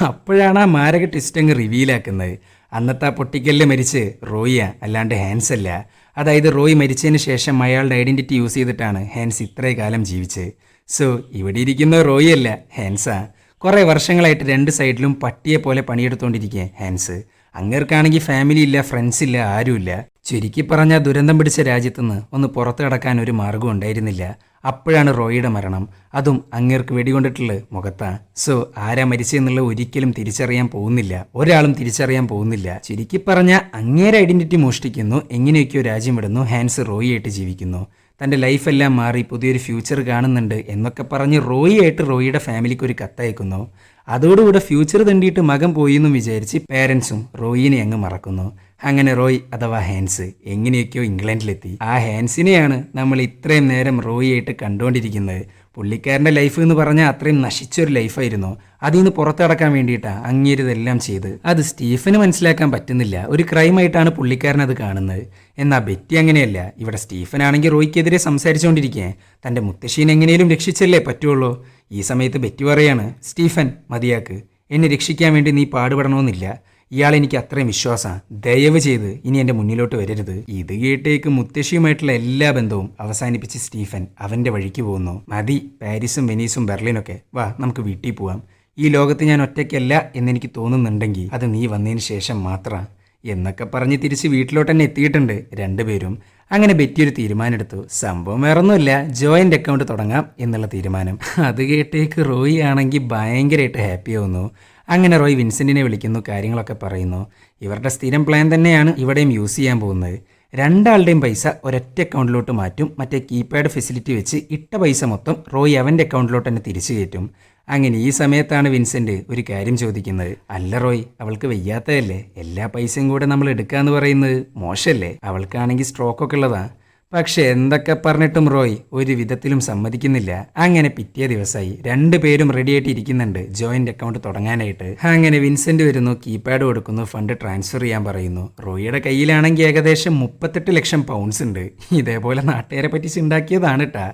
അപ്പോഴാണ് ആ മാരക ട്വിസ്റ്റ് അങ്ങ് റിവീലാക്കുന്നത്. അന്നത്തെ ആ പൊട്ടിക്കല്ല് മരിച്ച് റോയിയ, അല്ലാണ്ട് ഹാൻസ് അല്ല. അതായത് റോയ് മരിച്ചതിന് ശേഷം അയാളുടെ ഐഡന്റിറ്റി യൂസ് ചെയ്തിട്ടാണ് ഹാൻസ് ഇത്രയും കാലം ജീവിച്ചത്. സോ ഇവിടെ ഇരിക്കുന്ന റോയി അല്ല, ഹാൻസാ. കുറേ വർഷങ്ങളായിട്ട് 2 സൈഡിലും പട്ടിയെ പോലെ പണിയെടുത്തുകൊണ്ടിരിക്കുക ഹാൻസ്. അങ്ങേർക്കാണെങ്കിൽ ഫാമിലി ഇല്ല, ഫ്രണ്ട്സ് ഇല്ല, ആരുമില്ല. ചുരുക്കി പറഞ്ഞാൽ ദുരന്തം പിടിച്ച രാജ്യത്തുനിന്ന് ഒന്ന് പുറത്തു കടക്കാൻ ഒരു മാർഗം ഉണ്ടായിരുന്നില്ല. അപ്പോഴാണ് റോയിയുടെ മരണം. അതും അങ്ങേർക്ക് വെടികൊണ്ടിട്ടുള്ള മുഖത്താ. സോ ആരാ മരിച്ചെന്നുള്ള ഒരിക്കലും തിരിച്ചറിയാൻ പോകുന്നില്ല, ഒരാളും തിരിച്ചറിയാൻ പോകുന്നില്ല. ചുരുക്കി പറഞ്ഞാൽ അങ്ങേരെ ഐഡന്റിറ്റി മോഷ്ടിക്കുന്നു, എങ്ങനെയൊക്കെയോ രാജ്യം വിടുന്നു, ഹാൻസ് റോയിയായിട്ട് ജീവിക്കുന്നു. തൻ്റെ ലൈഫെല്ലാം മാറി പുതിയൊരു ഫ്യൂച്ചർ കാണുന്നുണ്ട് എന്നൊക്കെ പറഞ്ഞ് റോയിയായിട്ട് റോയിയുടെ ഫാമിലിക്ക് ഒരു കത്തയക്കുന്നു. അതോടുകൂടെ ഫ്യൂച്ചർ തണ്ടിയിട്ട് മകൻ പോയി എന്നും വിചാരിച്ച് പേരൻസും റോയിനെ അങ്ങ് മറക്കുന്നു. അങ്ങനെ റോയ് അഥവാ ഹാൻസ് എങ്ങനെയൊക്കെയോ ഇംഗ്ലണ്ടിലെത്തി. ആ ഹാൻസിനെയാണ് നമ്മൾ ഇത്രയും നേരം റോയിയായിട്ട് കണ്ടുകൊണ്ടിരിക്കുന്നത്. പുള്ളിക്കാരൻ്റെ ലൈഫ് എന്ന് പറഞ്ഞാൽ അത്രയും നശിച്ചൊരു ലൈഫായിരുന്നു. അതിൽ നിന്ന് പുറത്തു കടക്കാൻ വേണ്ടിയിട്ടാണ് അങ്ങേരിതെല്ലാം ചെയ്ത്. അത് സ്റ്റീഫന് മനസ്സിലാക്കാൻ പറ്റുന്നില്ല. ഒരു ക്രൈമായിട്ടാണ് പുള്ളിക്കാരൻ അത് കാണുന്നത്. എന്നാൽ ബെറ്റി അങ്ങനെയല്ല. ഇവിടെ സ്റ്റീഫനാണെങ്കിൽ റോയ്ക്കെതിരെ സംസാരിച്ചുകൊണ്ടിരിക്കുക. തൻ്റെ മുത്തശ്ശീനെ എങ്ങനെയും രക്ഷിച്ചല്ലേ പറ്റുള്ളൂ. ഈ സമയത്ത് ബെറ്റി പറയാണ്, സ്റ്റീഫൻ മതിയാക്ക്, എന്നെ രക്ഷിക്കാൻ വേണ്ടി നീ പാടുപെടണമെന്നില്ല. ഇയാളെനിക്ക് അത്രയും വിശ്വാസമാണ്. ദയവ് ചെയ്ത് ഇനി എൻ്റെ മുന്നിലോട്ട് വരരുത്. ഇത് കേട്ടേക്ക് മുത്തശ്ശിയുമായിട്ടുള്ള എല്ലാ ബന്ധവും അവസാനിപ്പിച്ച് സ്റ്റീഫൻ അവൻ്റെ വഴിക്ക് പോകുന്നു. മതി പാരീസും വെനീസും ബെർലിനൊക്കെ, വാ നമുക്ക് വീട്ടിൽ പോവാം. ഈ ലോകത്ത് ഞാൻ ഒറ്റയ്ക്കല്ല എന്നെനിക്ക് തോന്നുന്നുണ്ടെങ്കിൽ അത് നീ വന്നതിന് ശേഷം മാത്രമാണ് എന്നൊക്കെ പറഞ്ഞ് തിരിച്ച് വീട്ടിലോട്ട് തന്നെ എത്തിയിട്ടുണ്ട് 2 പേരും. അങ്ങനെ ബെറ്റി ഒരു തീരുമാനം. സംഭവം വേറൊന്നുമില്ല, ജോയിൻ്റ് അക്കൗണ്ട് തുടങ്ങാം എന്നുള്ള തീരുമാനം. അത് കേട്ടേക്ക് റോയി ആണെങ്കിൽ ഭയങ്കരമായിട്ട് ഹാപ്പി ആവുന്നു. അങ്ങനെ റോയ് വിൻസെൻറ്റിനെ വിളിക്കുന്നു, കാര്യങ്ങളൊക്കെ പറയുന്നു. ഇവരുടെ സ്ഥിരം പ്ലാൻ തന്നെയാണ് ഇവിടെയും യൂസ് ചെയ്യാൻ പോകുന്നത്. 2 ആളുടെയും പൈസ ഒരൊറ്റ അക്കൗണ്ടിലോട്ട് മാറ്റും. മറ്റേ കീപാഡ് ഫെസിലിറ്റി വെച്ച് ഇട്ട പൈസ മൊത്തം റോയ് അവൻ്റെ അക്കൗണ്ടിലോട്ട് തന്നെ തിരിച്ചു കയറ്റും. അങ്ങനെ ഈ സമയത്താണ് വിൻസെൻ്റ് ഒരു കാര്യം ചോദിക്കുന്നത്. അല്ല റോയ്, അവൾക്ക് വയ്യാത്തതല്ലേ, എല്ലാ പൈസയും കൂടെ നമ്മൾ എടുക്കാന്ന് പറയുന്നത് മോശമല്ലേ? അവൾക്കാണെങ്കിൽ സ്ട്രോക്കൊക്കെ ഉള്ളതാ. പക്ഷെ എന്തൊക്കെ പറഞ്ഞിട്ടും റോയ് ഒരു വിധത്തിലും സമ്മതിക്കുന്നില്ല. അങ്ങനെ പിറ്റേ ദിവസമായി 2 പേരും റെഡി ആയിട്ട് ഇരിക്കുന്നുണ്ട് ജോയിന്റ് അക്കൗണ്ട് തുടങ്ങാനായിട്ട്. അങ്ങനെ വിൻസെന്റ് വരുന്നു, കീപാഡ് കൊടുക്കുന്നു, ഫണ്ട് ട്രാൻസ്ഫർ ചെയ്യാൻ പറയുന്നു. റോയിയുടെ കയ്യിലാണെങ്കിൽ ഏകദേശം 38 ലക്ഷം പൗണ്ട്സ് ഉണ്ട്. ഇതേപോലെ നാട്ടുകാരെ പറ്റിച്ച് ഉണ്ടാക്കിയതാണ് കേട്ടാ.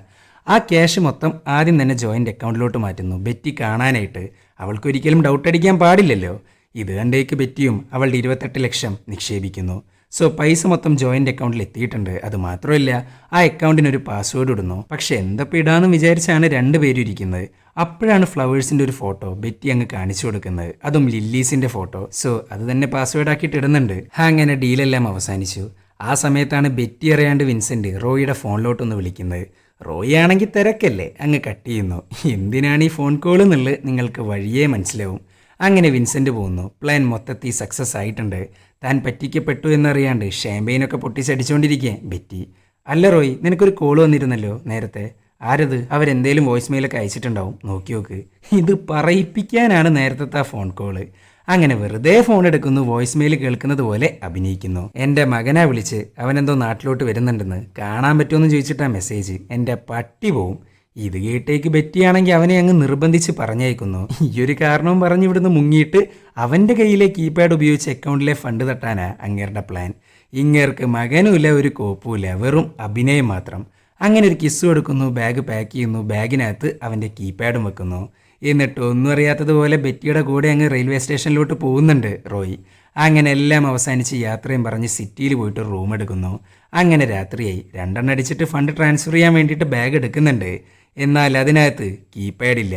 ആ ക്യാഷ് മൊത്തം ആദ്യം തന്നെ ജോയിന്റ് അക്കൗണ്ടിലോട്ട് മാറ്റുന്നു, ബെറ്റി കാണാനായിട്ട്. അവൾക്കൊരിക്കലും ഡൗട്ട് അടിക്കാൻ പാടില്ലല്ലോ. ഇത് കണ്ടേക്ക് ബെറ്റിയും അവളുടെ 28 ലക്ഷം നിക്ഷേപിക്കുന്നു. സോ പൈസ മൊത്തം ജോയിന്റ് അക്കൗണ്ടിൽ എത്തിയിട്ടുണ്ട്. അത് മാത്രമല്ല, ആ അക്കൗണ്ടിനൊരു പാസ്വേഡ് ഇടുന്നു. പക്ഷെ എന്തപ്പോൾ ഇടാന്ന് വിചാരിച്ചാണ് 2 പേരും ഇരിക്കുന്നത്. അപ്പോഴാണ് ഫ്ലവേഴ്സിന്റെ ഒരു ഫോട്ടോ ബെറ്റി അങ്ങ് കാണിച്ചു കൊടുക്കുന്നത്, അതും ലില്ലീസിന്റെ ഫോട്ടോ. സോ അത് തന്നെ പാസ്വേഡ് ആക്കിയിട്ട് ഇടുന്നുണ്ട്. അങ്ങനെ ഡീലെല്ലാം അവസാനിച്ചു. ആ സമയത്താണ് ബെറ്റി അറിയാണ്ട് വിൻസെന്റ് റോയിയുടെ ഫോണിലോട്ടൊന്ന് വിളിക്കുന്നത്. റോയി ആണെങ്കിൽ തിരക്കല്ലേ, അങ്ങ് കട്ട് ചെയ്യുന്നു. എന്തിനാണ് ഈ ഫോൺ കോൾ എന്നുള്ളത് നിങ്ങൾക്ക് വഴിയേ മനസ്സിലാവും. അങ്ങനെ വിൻസെന്റ് പോകുന്നു. പ്ലാൻ മൊത്തത്തിൽ സക്സസ് ആയിട്ടുണ്ട്. താൻ പറ്റിക്കപ്പെട്ടു എന്നറിയാണ്ട് ഷാമ്പെയിനൊക്കെ പൊട്ടിച്ചടിച്ചുകൊണ്ടിരിക്കുക ബെറ്റി. അല്ല റോയ്, നിനക്കൊരു കോൾ വന്നിരുന്നല്ലോ നേരത്തെ. ആരത്? അവരെന്തേലും വോയിസ് മെയിലൊക്കെ അയച്ചിട്ടുണ്ടാവും, നോക്കി നോക്ക്. ഇത് പറയിപ്പിക്കാനാണ് നേരത്തെ ആ ഫോൺ കോള്. അങ്ങനെ വെറുതെ ഫോൺ എടുക്കുന്നു, വോയിസ് മെയിൽ കേൾക്കുന്നത് പോലെ അഭിനയിക്കുന്നു. എൻ്റെ മകനാ വിളിച്ച്, അവനെന്തോ നാട്ടിലോട്ട് വരുന്നുണ്ടെന്ന്, കാണാൻ പറ്റുമെന്ന് ചോദിച്ചിട്ടാ മെസ്സേജ്. എൻ്റെ പട്ടി പോവും. ഇത് കേട്ടേക്ക് ബെറ്റിയാണെങ്കിൽ അവനെ അങ്ങ് നിർബന്ധിച്ച് പറഞ്ഞയക്കുന്നു. ഈ ഒരു കാരണവും പറഞ്ഞ് ഇവിടുന്ന് മുങ്ങിയിട്ട് അവൻ്റെ കയ്യിലെ കീപാഡ് ഉപയോഗിച്ച് അക്കൗണ്ടിലെ ഫണ്ട് തട്ടാനാ അങ്ങേരുടെ പ്ലാൻ. ഇങ്ങേർക്ക് മകനുമില്ല, ഒരു കോപ്പുമില്ല, വെറും അഭിനയം മാത്രം. അങ്ങനെ ഒരു കിസ്സ് കൊടുക്കുന്നു, ബാഗ് പാക്ക് ചെയ്യുന്നു, ബാഗിനകത്ത് അവൻ്റെ കീപാഡും വെക്കുന്നു. എന്നിട്ട് ഒന്നും അറിയാത്തതുപോലെ ബെറ്റിയുടെ കൂടെ അങ്ങ് റെയിൽവേ സ്റ്റേഷനിലോട്ട് പോകുന്നുണ്ട് റോയ്. അങ്ങനെ എല്ലാം അവസാനിച്ച് യാത്രയും പറഞ്ഞ് സിറ്റിയിൽ പോയിട്ട് റൂം എടുക്കുന്നു. അങ്ങനെ രാത്രിയായി. 2 അടിച്ചിട്ട് ഫണ്ട് ട്രാൻസ്ഫർ ചെയ്യാൻ വേണ്ടിയിട്ട് ബാഗ് എടുക്കുന്നുണ്ട്. എന്നാൽ അതിനകത്ത് കീപാഡില്ല.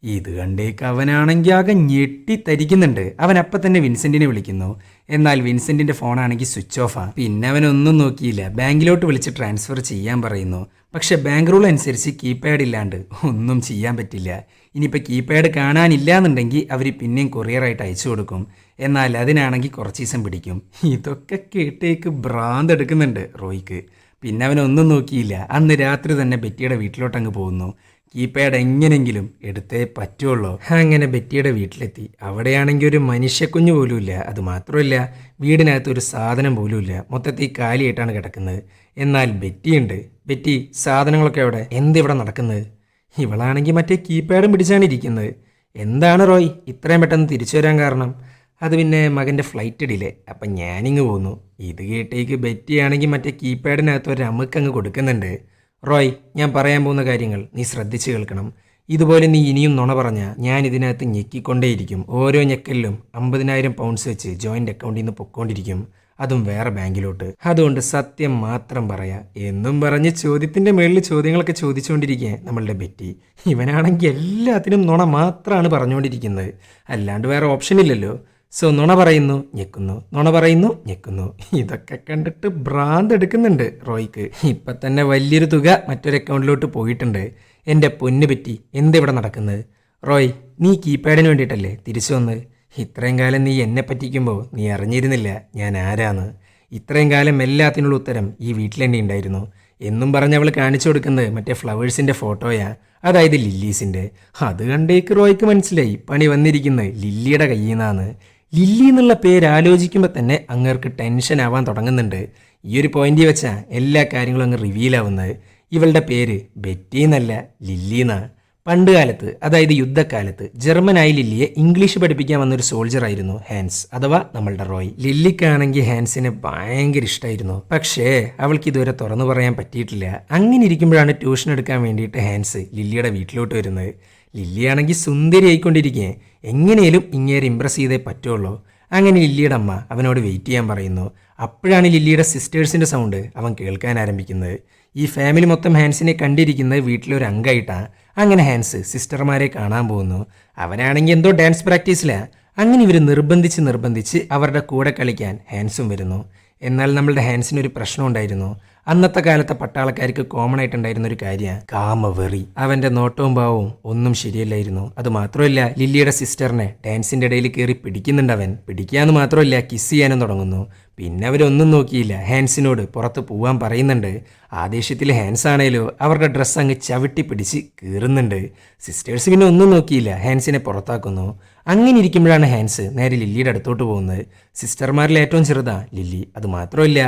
ഇത് കണ്ടേക്ക് അവനാണെങ്കിൽ ആകെ ഞെട്ടിത്തരിക്കുന്നുണ്ട്. അവൻ അപ്പം തന്നെ വിൻസെന്റിനെ വിളിക്കുന്നു. എന്നാൽ വിൻസെന്റിന്റെ ഫോണാണെങ്കിൽ സ്വിച്ച് ഓഫാണ്. പിന്നെ അവനൊന്നും നോക്കിയില്ല, ബാങ്കിലോട്ട് വിളിച്ച് ട്രാൻസ്ഫർ ചെയ്യാൻ പറയുന്നു. പക്ഷെ ബാങ്ക് റൂൾ അനുസരിച്ച് കീപാഡ് ഇല്ലാണ്ട് ഒന്നും ചെയ്യാൻ പറ്റില്ല. ഇനിയിപ്പോൾ കീപാഡ് കാണാനില്ല എന്നുണ്ടെങ്കിൽ അവർ പിന്നെയും കൊറിയറായിട്ട് അയച്ചു കൊടുക്കും. എന്നാൽ അതിനാണെങ്കിൽ കുറച്ച് ദിവസം പിടിക്കും. ഇതൊക്കെ കേട്ടേക്ക് ഭ്രാന്ത് എടുക്കുന്നുണ്ട് റോയ്ക്ക്. പിന്നെ അവനൊന്നും നോക്കിയില്ല. അന്ന് രാത്രി തന്നെ ബെറ്റിയുടെ വീട്ടിലോട്ടങ്ങ് പോകുന്നു. കീപാഡ് എങ്ങനെങ്കിലും എടുത്തേ പറ്റുള്ളൂ. അങ്ങനെ ബെറ്റിയുടെ വീട്ടിലെത്തി. അവിടെയാണെങ്കിൽ ഒരു മനുഷ്യക്കുഞ്ഞു പോലുമില്ല. അത് മാത്രമല്ല, വീടിനകത്ത് ഒരു സാധനം പോലുമില്ല. മൊത്തത്തിൽ കാലിയായിട്ടാണ് കിടക്കുന്നത്. എന്നാൽ ബെറ്റിയുണ്ട്. ബെറ്റി, സാധനങ്ങളൊക്കെ എവിടെ? എന്തിവിടെ നടക്കുന്നത്? ഇവളാണെങ്കിൽ മറ്റേ കീപാഡും പിടിച്ചാണ് ഇരിക്കുന്നത്. എന്താണ് റോയ് ഇത്രയും പെട്ടെന്ന് തിരിച്ചു വരാൻ കാരണം? അത് പിന്നെ മകൻ്റെ ഫ്ലൈറ്റ് ഡിലേ, അപ്പം ഞാനിങ്ങ് പോന്നു. ഇത് കേട്ടേക്ക് ബെറ്റിയാണെങ്കിൽ മറ്റേ കീപാഡിനകത്ത് ഒരു അമുക്കങ്ങ് കൊടുക്കുന്നുണ്ട്. റോയ്, ഞാൻ പറയാൻ പോകുന്ന കാര്യങ്ങൾ നീ ശ്രദ്ധിച്ച് കേൾക്കണം. ഇതുപോലെ നീ ഇനിയും നുണ പറഞ്ഞാൽ ഞാൻ ഇതിനകത്ത് ഞെക്കിക്കൊണ്ടേയിരിക്കും. ഓരോ ഞെക്കലിലും 50,000 പൗണ്ട്സ് വെച്ച് ജോയിൻ്റ് അക്കൗണ്ടിൽ നിന്ന് പൊക്കോണ്ടിരിക്കും, അതും വേറെ ബാങ്കിലോട്ട്. അതുകൊണ്ട് സത്യം മാത്രം പറയാ എന്നും പറഞ്ഞ് ചോദ്യത്തിൻ്റെ മേളിൽ ചോദ്യങ്ങളൊക്കെ ചോദിച്ചുകൊണ്ടിരിക്കുക നമ്മളുടെ ബെറ്റി. ഇവനാണെങ്കിൽ എല്ലാത്തിനും നുണ മാത്രമാണ് പറഞ്ഞുകൊണ്ടിരിക്കുന്നത്, അല്ലാണ്ട് വേറെ ഓപ്ഷൻ ഇല്ലല്ലോ. സോ നുണ പറയുന്നു ഞെക്കുന്നു, നുണ പറയുന്നു ഞെക്കുന്നു. ഇതൊക്കെ കണ്ടിട്ട് ഭ്രാന്ത് എടുക്കുന്നുണ്ട് റോയ്ക്ക്. ഇപ്പം തന്നെ വലിയൊരു തുക മറ്റൊരു അക്കൗണ്ടിലോട്ട് പോയിട്ടുണ്ട്. എൻ്റെ പൊന്നു പറ്റി എന്തിവിടെ നടക്കുന്നത്? റോയ്, നീ കീപാഡിന് വേണ്ടിയിട്ടല്ലേ തിരിച്ചു വന്ന്? ഇത്രയും കാലം നീ എന്നെ പറ്റിക്കുമ്പോൾ നീ അറിഞ്ഞിരുന്നില്ല ഞാൻ ആരാന്ന്. ഇത്രയും കാലം എല്ലാത്തിനുള്ള ഉത്തരം ഈ വീട്ടിൽ തന്നെ ഉണ്ടായിരുന്നു എന്നും പറഞ്ഞ് അവൾ കാണിച്ചു കൊടുക്കുന്നത് മറ്റേ ഫ്ലവേഴ്സിൻ്റെ ഫോട്ടോയാ, അതായത് ലില്ലീസിൻ്റെ. അത് കണ്ടേക്ക് റോയ്ക്ക് മനസ്സിലായി പണി വന്നിരിക്കുന്നത് ലില്ലിയുടെ കയ്യിൽ നിന്നാണ്. ലില്ലി എന്നുള്ള പേര് ആലോചിക്കുമ്പോൾ തന്നെ അങ്ങേർക്ക് ടെൻഷൻ ആവാൻ തുടങ്ങുന്നുണ്ട്. ഈ ഒരു പോയിന്റിൽ വെച്ചാൽ എല്ലാ കാര്യങ്ങളും അങ്ങ് റിവീലാവുന്നത്. ഇവളുടെ പേര് ബെറ്റി എന്നല്ല, ലില്ലി എന്നാണ്. പണ്ട് കാലത്ത്, അതായത് യുദ്ധക്കാലത്ത്, ജർമ്മനായി ലില്ലിയെ ഇംഗ്ലീഷ് പഠിപ്പിക്കാൻ വന്നൊരു സോൾജറായിരുന്നു ഹാൻസ്, അഥവാ നമ്മളുടെ റോയ്. ലില്ലിക്കാണെങ്കിൽ ഹാൻസിനെ ഭയങ്കര ഇഷ്ടമായിരുന്നു. പക്ഷേ അവൾക്ക് ഇതുവരെ തുറന്നു പറയാൻ പറ്റിയിട്ടില്ല. അങ്ങനെ ഇരിക്കുമ്പോഴാണ് ട്യൂഷൻ എടുക്കാൻ വേണ്ടിയിട്ട് ഹാൻസ് ലില്ലിയുടെ വീട്ടിലോട്ട് വരുന്നത്. ലില്ലിയാണെങ്കിൽ സുന്ദരി ആയിക്കൊണ്ടിരിക്കേ, എങ്ങനെയും ഇങ്ങേരെ ഇമ്പ്രസ് ചെയ്തേ പറ്റുള്ളൂ. അങ്ങനെ ലില്ലിയുടെ അമ്മ അവനോട് വെയിറ്റ് ചെയ്യാൻ പറയുന്നു. അപ്പോഴാണ് ലില്ലിയുടെ സിസ്റ്റേഴ്സിൻ്റെ സൗണ്ട് അവൻ കേൾക്കാൻ ആരംഭിക്കുന്നത്. ഈ ഫാമിലി മൊത്തം ഹാൻസിനെ കണ്ടിരിക്കുന്നത് വീട്ടിലൊരു അംഗമായിട്ടാണ്. അങ്ങനെ ഹാൻസ് സിസ്റ്റർമാരെ കാണാൻ പോകുന്നു. അവനാണെങ്കിൽ എന്തോ ഡാൻസ് പ്രാക്ടീസിലാണ്. അങ്ങനെ ഇവർ നിർബന്ധിച്ച് അവരുടെ കൂടെ കളിക്കാൻ ഹാൻസും വരുന്നു. എന്നാൽ നമ്മളുടെ ഹാൻസിനൊരു പ്രശ്നം ഉണ്ടായിരുന്നു. അന്നത്തെ കാലത്തെ പട്ടാളക്കാർക്ക് കോമൺ ആയിട്ടുണ്ടായിരുന്ന ഒരു കാര്യമാണ് കാമവെറി. അവൻ്റെ നോട്ടവും ഭാവവും ഒന്നും ശരിയല്ലായിരുന്നു. അത് മാത്രമല്ല, ലില്ലിയുടെ സിസ്റ്ററിനെ ഡാൻസിൻ്റെ ഇടയിൽ കയറി പിടിക്കുന്നുണ്ട് അവൻ. പിടിക്കാന്ന് മാത്രമല്ല, കിസ് ചെയ്യാനും തുടങ്ങുന്നു. പിന്നെ അവരൊന്നും നോക്കിയില്ല, ഹാൻസിനോട് പുറത്ത് പോവാൻ പറയുന്നുണ്ട്. ആദേശത്തിൽ ഹാൻസ് ആണേലോ അവരുടെ ഡ്രസ്സ് അങ്ങ് ചവിട്ടി പിടിച്ച് കീറുന്നുണ്ട്. സിസ്റ്റേഴ്സ് പിന്നെ ഒന്നും നോക്കിയില്ല, ഹാൻസിനെ പുറത്താക്കുന്നു. അങ്ങനെ ഇരിക്കുമ്പോഴാണ് ഹാൻസ് നേരെ ലില്ലിയുടെ അടുത്തോട്ട് പോകുന്നത്. സിസ്റ്റർമാരിൽ ഏറ്റവും ചെറുതാ ലില്ലി. അത് മാത്രമല്ല,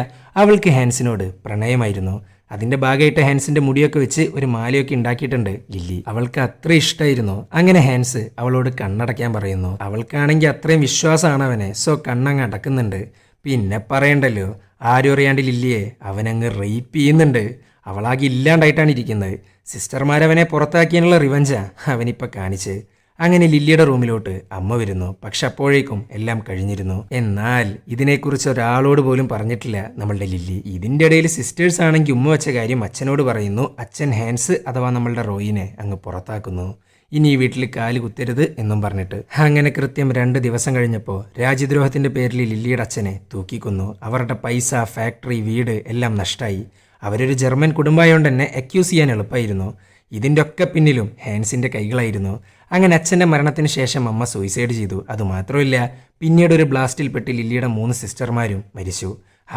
അവൾക്ക് ഹാൻസിനോട് പ്രണയമായിരുന്നു. അതിൻ്റെ ഭാഗമായിട്ട് ഹാൻസിൻ്റെ മുടിയൊക്കെ വെച്ച് ഒരു മാലയൊക്കെ ഉണ്ടാക്കിയിട്ടുണ്ട് ലില്ലി. അവൾക്ക് അത്ര ഇഷ്ടമായിരുന്നു. അങ്ങനെ ഹാൻസ് അവളോട് കണ്ണടയ്ക്കാൻ പറയുന്നു. അവൾക്കാണെങ്കിൽ അത്രയും വിശ്വാസമാണ് അവനെ. സോ കണ്ണങ്ങ് അടക്കുന്നുണ്ട്. പിന്നെ പറയണ്ടല്ലോ, ആരും അറിയാണ്ട് ലില്ലിയെ അവനങ്ങ് റേപ്പ് ചെയ്യുന്നുണ്ട്. അവളാകെ ഇല്ലാണ്ടായിട്ടാണ് ഇരിക്കുന്നത്. സിസ്റ്റർമാരവനെ പുറത്താക്കിയതിനുള്ള റിവഞ്ചാ അവനിപ്പോൾ കാണിച്ച്. അങ്ങനെ ലില്ലിയുടെ റൂമിലോട്ട് അമ്മ വരുന്നു. പക്ഷെ അപ്പോഴേക്കും എല്ലാം കഴിഞ്ഞിരുന്നു. എന്നാൽ ഇതിനെക്കുറിച്ച് ഒരാളോട് പോലും പറഞ്ഞിട്ടില്ല നമ്മളുടെ ലില്ലി. ഇതിൻ്റെ ഇടയിൽ സിസ്റ്റേഴ്സ് ആണെങ്കിൽ ഉമ്മ വെച്ച കാര്യം അച്ഛനോട് പറയുന്നു. അച്ഛൻ ഹാൻസ് അഥവാ നമ്മളുടെ റോയിനെ അങ്ങ് പുറത്താക്കുന്നു. ഇനി ഈ വീട്ടിൽ കാല് കുത്തരുത് എന്നും പറഞ്ഞിട്ട്. അങ്ങനെ കൃത്യം 2 ദിവസം കഴിഞ്ഞപ്പോൾ രാജ്യദ്രോഹത്തിൻ്റെ പേരിൽ ലില്ലിയുടെ അച്ഛനെ തൂക്കിക്കൊന്നു. അവരുടെ പൈസ, ഫാക്ടറി, വീട് എല്ലാം നഷ്ടമായി. അവരൊരു ജർമ്മൻ കുടുംബമായതുകൊണ്ട് തന്നെ അക്യൂസ് ചെയ്യാൻ എളുപ്പമായിരുന്നു. ഇതിൻ്റെ ഒക്കെ പിന്നിലും ഹാൻസിൻ്റെ കൈകളായിരുന്നു. അങ്ങനെ അച്ഛൻ്റെ മരണത്തിന് ശേഷം അമ്മ സൂയിസൈഡ് ചെയ്തു. അതുമാത്രമല്ല, പിന്നീട് ഒരു ബ്ലാസ്റ്റിൽ പെട്ട് ലില്ലിയുടെ 3 സിസ്റ്റർമാരും മരിച്ചു.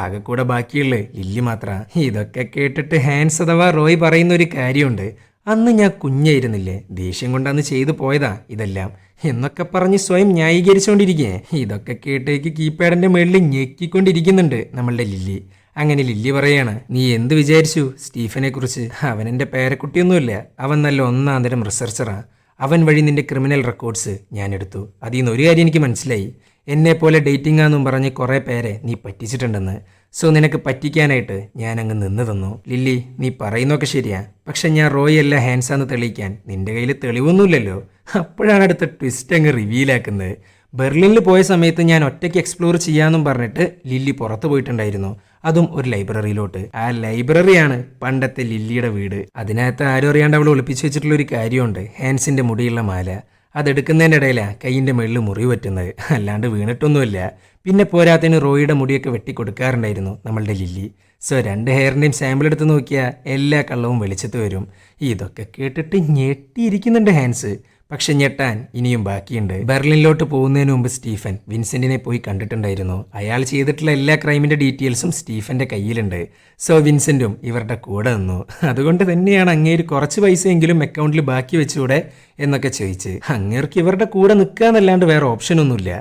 ആകെ കൂടെ ബാക്കിയുള്ള ലില്ലി മാത്രം. ഇതൊക്കെ കേട്ടിട്ട് ഹാൻസ് അഥവാ റോയ് പറയുന്ന ഒരു കാര്യമുണ്ട്. അന്ന് ഞാൻ കുഞ്ഞായിരുന്നില്ലേ, ദേഷ്യം കൊണ്ടന്ന് ചെയ്തു പോയതാ ഇതെല്ലാം എന്നൊക്കെ പറഞ്ഞ് സ്വയം ന്യായീകരിച്ചുകൊണ്ടിരിക്കേ. ഇതൊക്കെ കേട്ടേക്ക് കീപാഡിൻ്റെ മേളിൽ ഞെക്കിക്കൊണ്ടിരിക്കുന്നുണ്ട് നമ്മളുടെ ലില്ലി. അങ്ങനെ ലില്ലി പറയാണ്, നീ എന്ത് വിചാരിച്ചു സ്റ്റീഫനെ കുറിച്ച്? അവൻ എൻ്റെ പേരക്കുട്ടിയൊന്നുമില്ല. അവൻ നല്ല ഒന്നാന്തരം റിസർച്ചറാ. അവൻ വഴി നിന്റെ ക്രിമിനൽ റെക്കോർഡ്സ് ഞാൻ എടുത്തു. അതിൽ നിന്ന് ഒരു കാര്യം എനിക്ക് മനസ്സിലായി. എന്നെപ്പോലെ ഡേറ്റിംഗ് ആണെന്നും പറഞ്ഞ് കുറേ പേരെ നീ പറ്റിച്ചിട്ടുണ്ടെന്ന്. സോ നിനക്ക് പറ്റിക്കാനായിട്ട് ഞാൻ അങ്ങ് നിന്ന് തന്നു. ലില്ലി, നീ പറയുന്നതൊക്കെ ശരിയാ. പക്ഷെ ഞാൻ റോയ് അല്ല ഹാൻസാന്ന് തെളിയിക്കാൻ നിന്റെ കയ്യിൽ തെളിവൊന്നുമില്ലല്ലോ. അപ്പോഴാണ് അടുത്ത ട്വിസ്റ്റ് അങ്ങ് റിവീലാക്കുന്നത്. ബെർലിനിൽ പോയ സമയത്ത് ഞാൻ ഒറ്റയ്ക്ക് എക്സ്പ്ലോർ ചെയ്യാമെന്നും പറഞ്ഞിട്ട് ലില്ലി പുറത്ത് പോയിട്ടുണ്ടായിരുന്നു. അതും ഒരു ലൈബ്രറിയിലോട്ട്. ആ ലൈബ്രറിയാണ് പണ്ടത്തെ ലില്ലിയുടെ വീട്. അതിനകത്ത് ആരും അറിയാണ്ട് അവൾ ഒളിപ്പിച്ചു വെച്ചിട്ടുള്ളൊരു കാര്യമുണ്ട്, ഹാൻസിൻ്റെ മുടിയുള്ള മാല. അതെടുക്കുന്നതിൻ്റെ ഇടയിലാണ് കൈയിൻ്റെ മുകളിൽ മുറിവ് പറ്റുന്നത്, അല്ലാണ്ട് വീണിട്ടൊന്നുമില്ല. പിന്നെ പോരാത്തതിന് റോയിയുടെ മുടിയൊക്കെ വെട്ടിക്കൊടുക്കാറുണ്ടായിരുന്നു നമ്മളുടെ ലില്ലി. സോ 2 ഹെയറിൻ്റെയും സാമ്പിൾ എടുത്ത് നോക്കിയാൽ എല്ലാ കള്ളവും വെളിച്ചത്ത് വരും. ഇതൊക്കെ കേട്ടിട്ട് ഞെട്ടിയിരിക്കുന്നുണ്ട് ഹാൻസ്. പക്ഷെ ഞെട്ടാൻ ഇനിയും ബാക്കിയുണ്ട്. ബെർലിനിലോട്ട് പോകുന്നതിന് മുമ്പ് സ്റ്റീഫൻ വിൻസെന്റിനെ പോയി കണ്ടിട്ടുണ്ടായിരുന്നു. അയാൾ ചെയ്തിട്ടുള്ള എല്ലാ ക്രൈമിന്റെ ഡീറ്റെയിൽസും സ്റ്റീഫന്റെ കയ്യിലുണ്ട്. സോ വിൻസെന്റും ഇവരുടെ കൂടെ നിന്നു. അതുകൊണ്ട് തന്നെയാണ് അങ്ങേര് കുറച്ച് പൈസയെങ്കിലും അക്കൗണ്ടിൽ ബാക്കി വെച്ചുകൂടെ എന്നൊക്കെ ചോദിച്ച്. അങ്ങേർക്ക് ഇവരുടെ കൂടെ നിൽക്കാന്നല്ലാണ്ട് വേറെ ഓപ്ഷനൊന്നുമില്ല.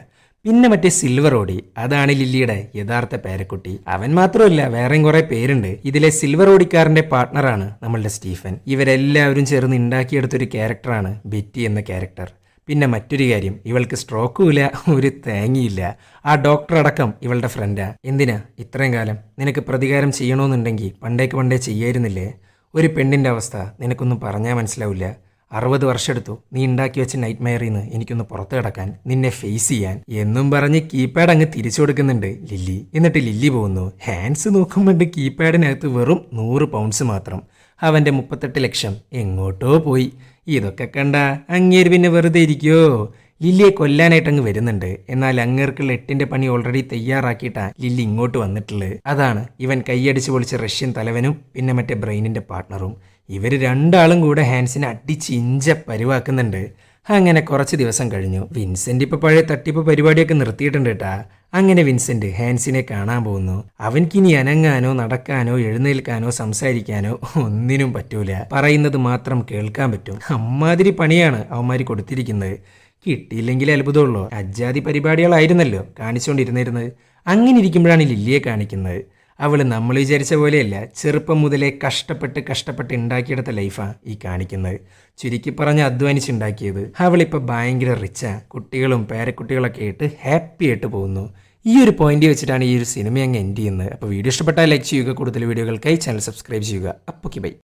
പിന്നെ മറ്റേ സിൽവർ ഓടി, അതാണ് ലില്ലിയുടെ യഥാർത്ഥ പേരക്കുട്ടി. അവൻ മാത്രമല്ല, വേറെയും കുറെ പേരുണ്ട്. ഇതിലെ സിൽവർ ഓടിക്കാരന്റെ പാർട്ട്ണറാണ് നമ്മളുടെ സ്റ്റീഫൻ. ഇവരെല്ലാവരും ചേർന്ന് ഉണ്ടാക്കിയെടുത്തൊരു ക്യാരക്ടറാണ് ബെറ്റി എന്ന ക്യാരക്ടർ. പിന്നെ മറ്റൊരു കാര്യം, ഇവൾക്ക് സ്ട്രോക്കുമില്ല, ഒരു തേങ്ങയില്ല. ആ ഡോക്ടർ അടക്കം ഇവളുടെ ഫ്രണ്ടാ. എന്തിനാ ഇത്രയും കാലം? നിനക്ക് പ്രതികാരം ചെയ്യണമെന്നുണ്ടെങ്കിൽ പണ്ടേ ചെയ്യായിരുന്നില്ലേ? ഒരു പെണ്ണിന്റെ അവസ്ഥ നിനക്കൊന്നും പറഞ്ഞാൽ മനസ്സിലാവില്ല. 60 വർഷം എടുത്തു നീ ഉണ്ടാക്കി വെച്ച നൈറ്റ് മെയറിന്ന് എനിക്കൊന്ന് പുറത്ത് കിടക്കാൻ, നിന്നെ ഫേസ് ചെയ്യാൻ എന്നും പറഞ്ഞ് കീപാഡ് അങ്ങ് തിരിച്ചു കൊടുക്കുന്നുണ്ട് ലില്ലി. എന്നിട്ട് ലില്ലി പോകുന്നു. ഹാൻസ് നോക്കുമ്പോണ്ട് കീപാഡിനകത്ത് വെറും 100 പൗണ്ട്സ് മാത്രം. അവന്റെ 38 ലക്ഷം എങ്ങോട്ടോ പോയി. ഇതൊക്കെ കണ്ട അങ്ങേര് പിന്നെ വെറുതെ ഇരിക്കുവോ? ലില്ലിയെ കൊല്ലാനായിട്ട് അങ്ങ് വരുന്നുണ്ട്. എന്നാൽ അങ്ങേർക്കുള്ള 8ന്റെ പണി ഓൾറെഡി തയ്യാറാക്കിയിട്ടാ ലില്ലി ഇങ്ങോട്ട് വന്നിട്ടുള്ളത്. അതാണ് ഇവൻ കൈയടിച്ച് പൊളിച്ച റഷ്യൻ തലവനും പിന്നെ മറ്റേ ബ്രെയിനിന്റെ പാർട്ട്ണറും. ഇവർ രണ്ടാളും കൂടെ ഹാൻസിനെ അടിച്ച് ഇഞ്ച പരിവാക്കുന്നുണ്ട്. അങ്ങനെ കുറച്ച് ദിവസം കഴിഞ്ഞു. വിൻസെന്റ് ഇപ്പൊ പഴയ തട്ടിപ്പ് പരിപാടിയൊക്കെ നിർത്തിയിട്ടുണ്ട് കേട്ടാ. അങ്ങനെ വിൻസെന്റ് ഹാൻസിനെ കാണാൻ പോകുന്നു. അവൻക്കിനി അനങ്ങാനോ നടക്കാനോ എഴുന്നേൽക്കാനോ സംസാരിക്കാനോ ഒന്നിനും പറ്റൂല. പറയുന്നത് മാത്രം കേൾക്കാൻ പറ്റും. അമ്മാതിരി പണിയാണ് അവന്മാര് കൊടുത്തിരിക്കുന്നത്. കിട്ടിയില്ലെങ്കിൽ അത്ഭുതമുള്ളൂ. അജാതി പരിപാടികളായിരുന്നല്ലോ കാണിച്ചുകൊണ്ടിരുന്നിരുന്നത്. അങ്ങനെ ഇരിക്കുമ്പോഴാണ് ലില്ലിയെ കാണിക്കുന്നത്. അവൾ നമ്മൾ വിചാരിച്ച പോലെയല്ല, ചെറുപ്പം മുതലേ കഷ്ടപ്പെട്ട് ഉണ്ടാക്കിയെടുത്ത ലൈഫാണ് ഈ കാണിക്കുന്നത്. ചുരുക്കി പറഞ്ഞ് അധ്വാനിച്ചുണ്ടാക്കിയത്. അവളിപ്പോൾ ഭയങ്കര റിച്ചാ. കുട്ടികളും പേരക്കുട്ടികളൊക്കെ ആയിട്ട് ഹാപ്പി ആയിട്ട് പോകുന്നു. ഈ ഒരു പോയിന്റ് വെച്ചിട്ടാണ് ഈ ഒരു സിനിമ അങ്ങ് എൻഡ് ചെയ്യുന്നത്. അപ്പോൾ വീഡിയോ ഇഷ്ടപ്പെട്ടാൽ ലൈക്ക് ചെയ്യുക. കൂടുതൽ വീഡിയോകൾക്കായി ചാനൽ സബ്സ്ക്രൈബ് ചെയ്യുക. അപ്പോൾ ബൈ.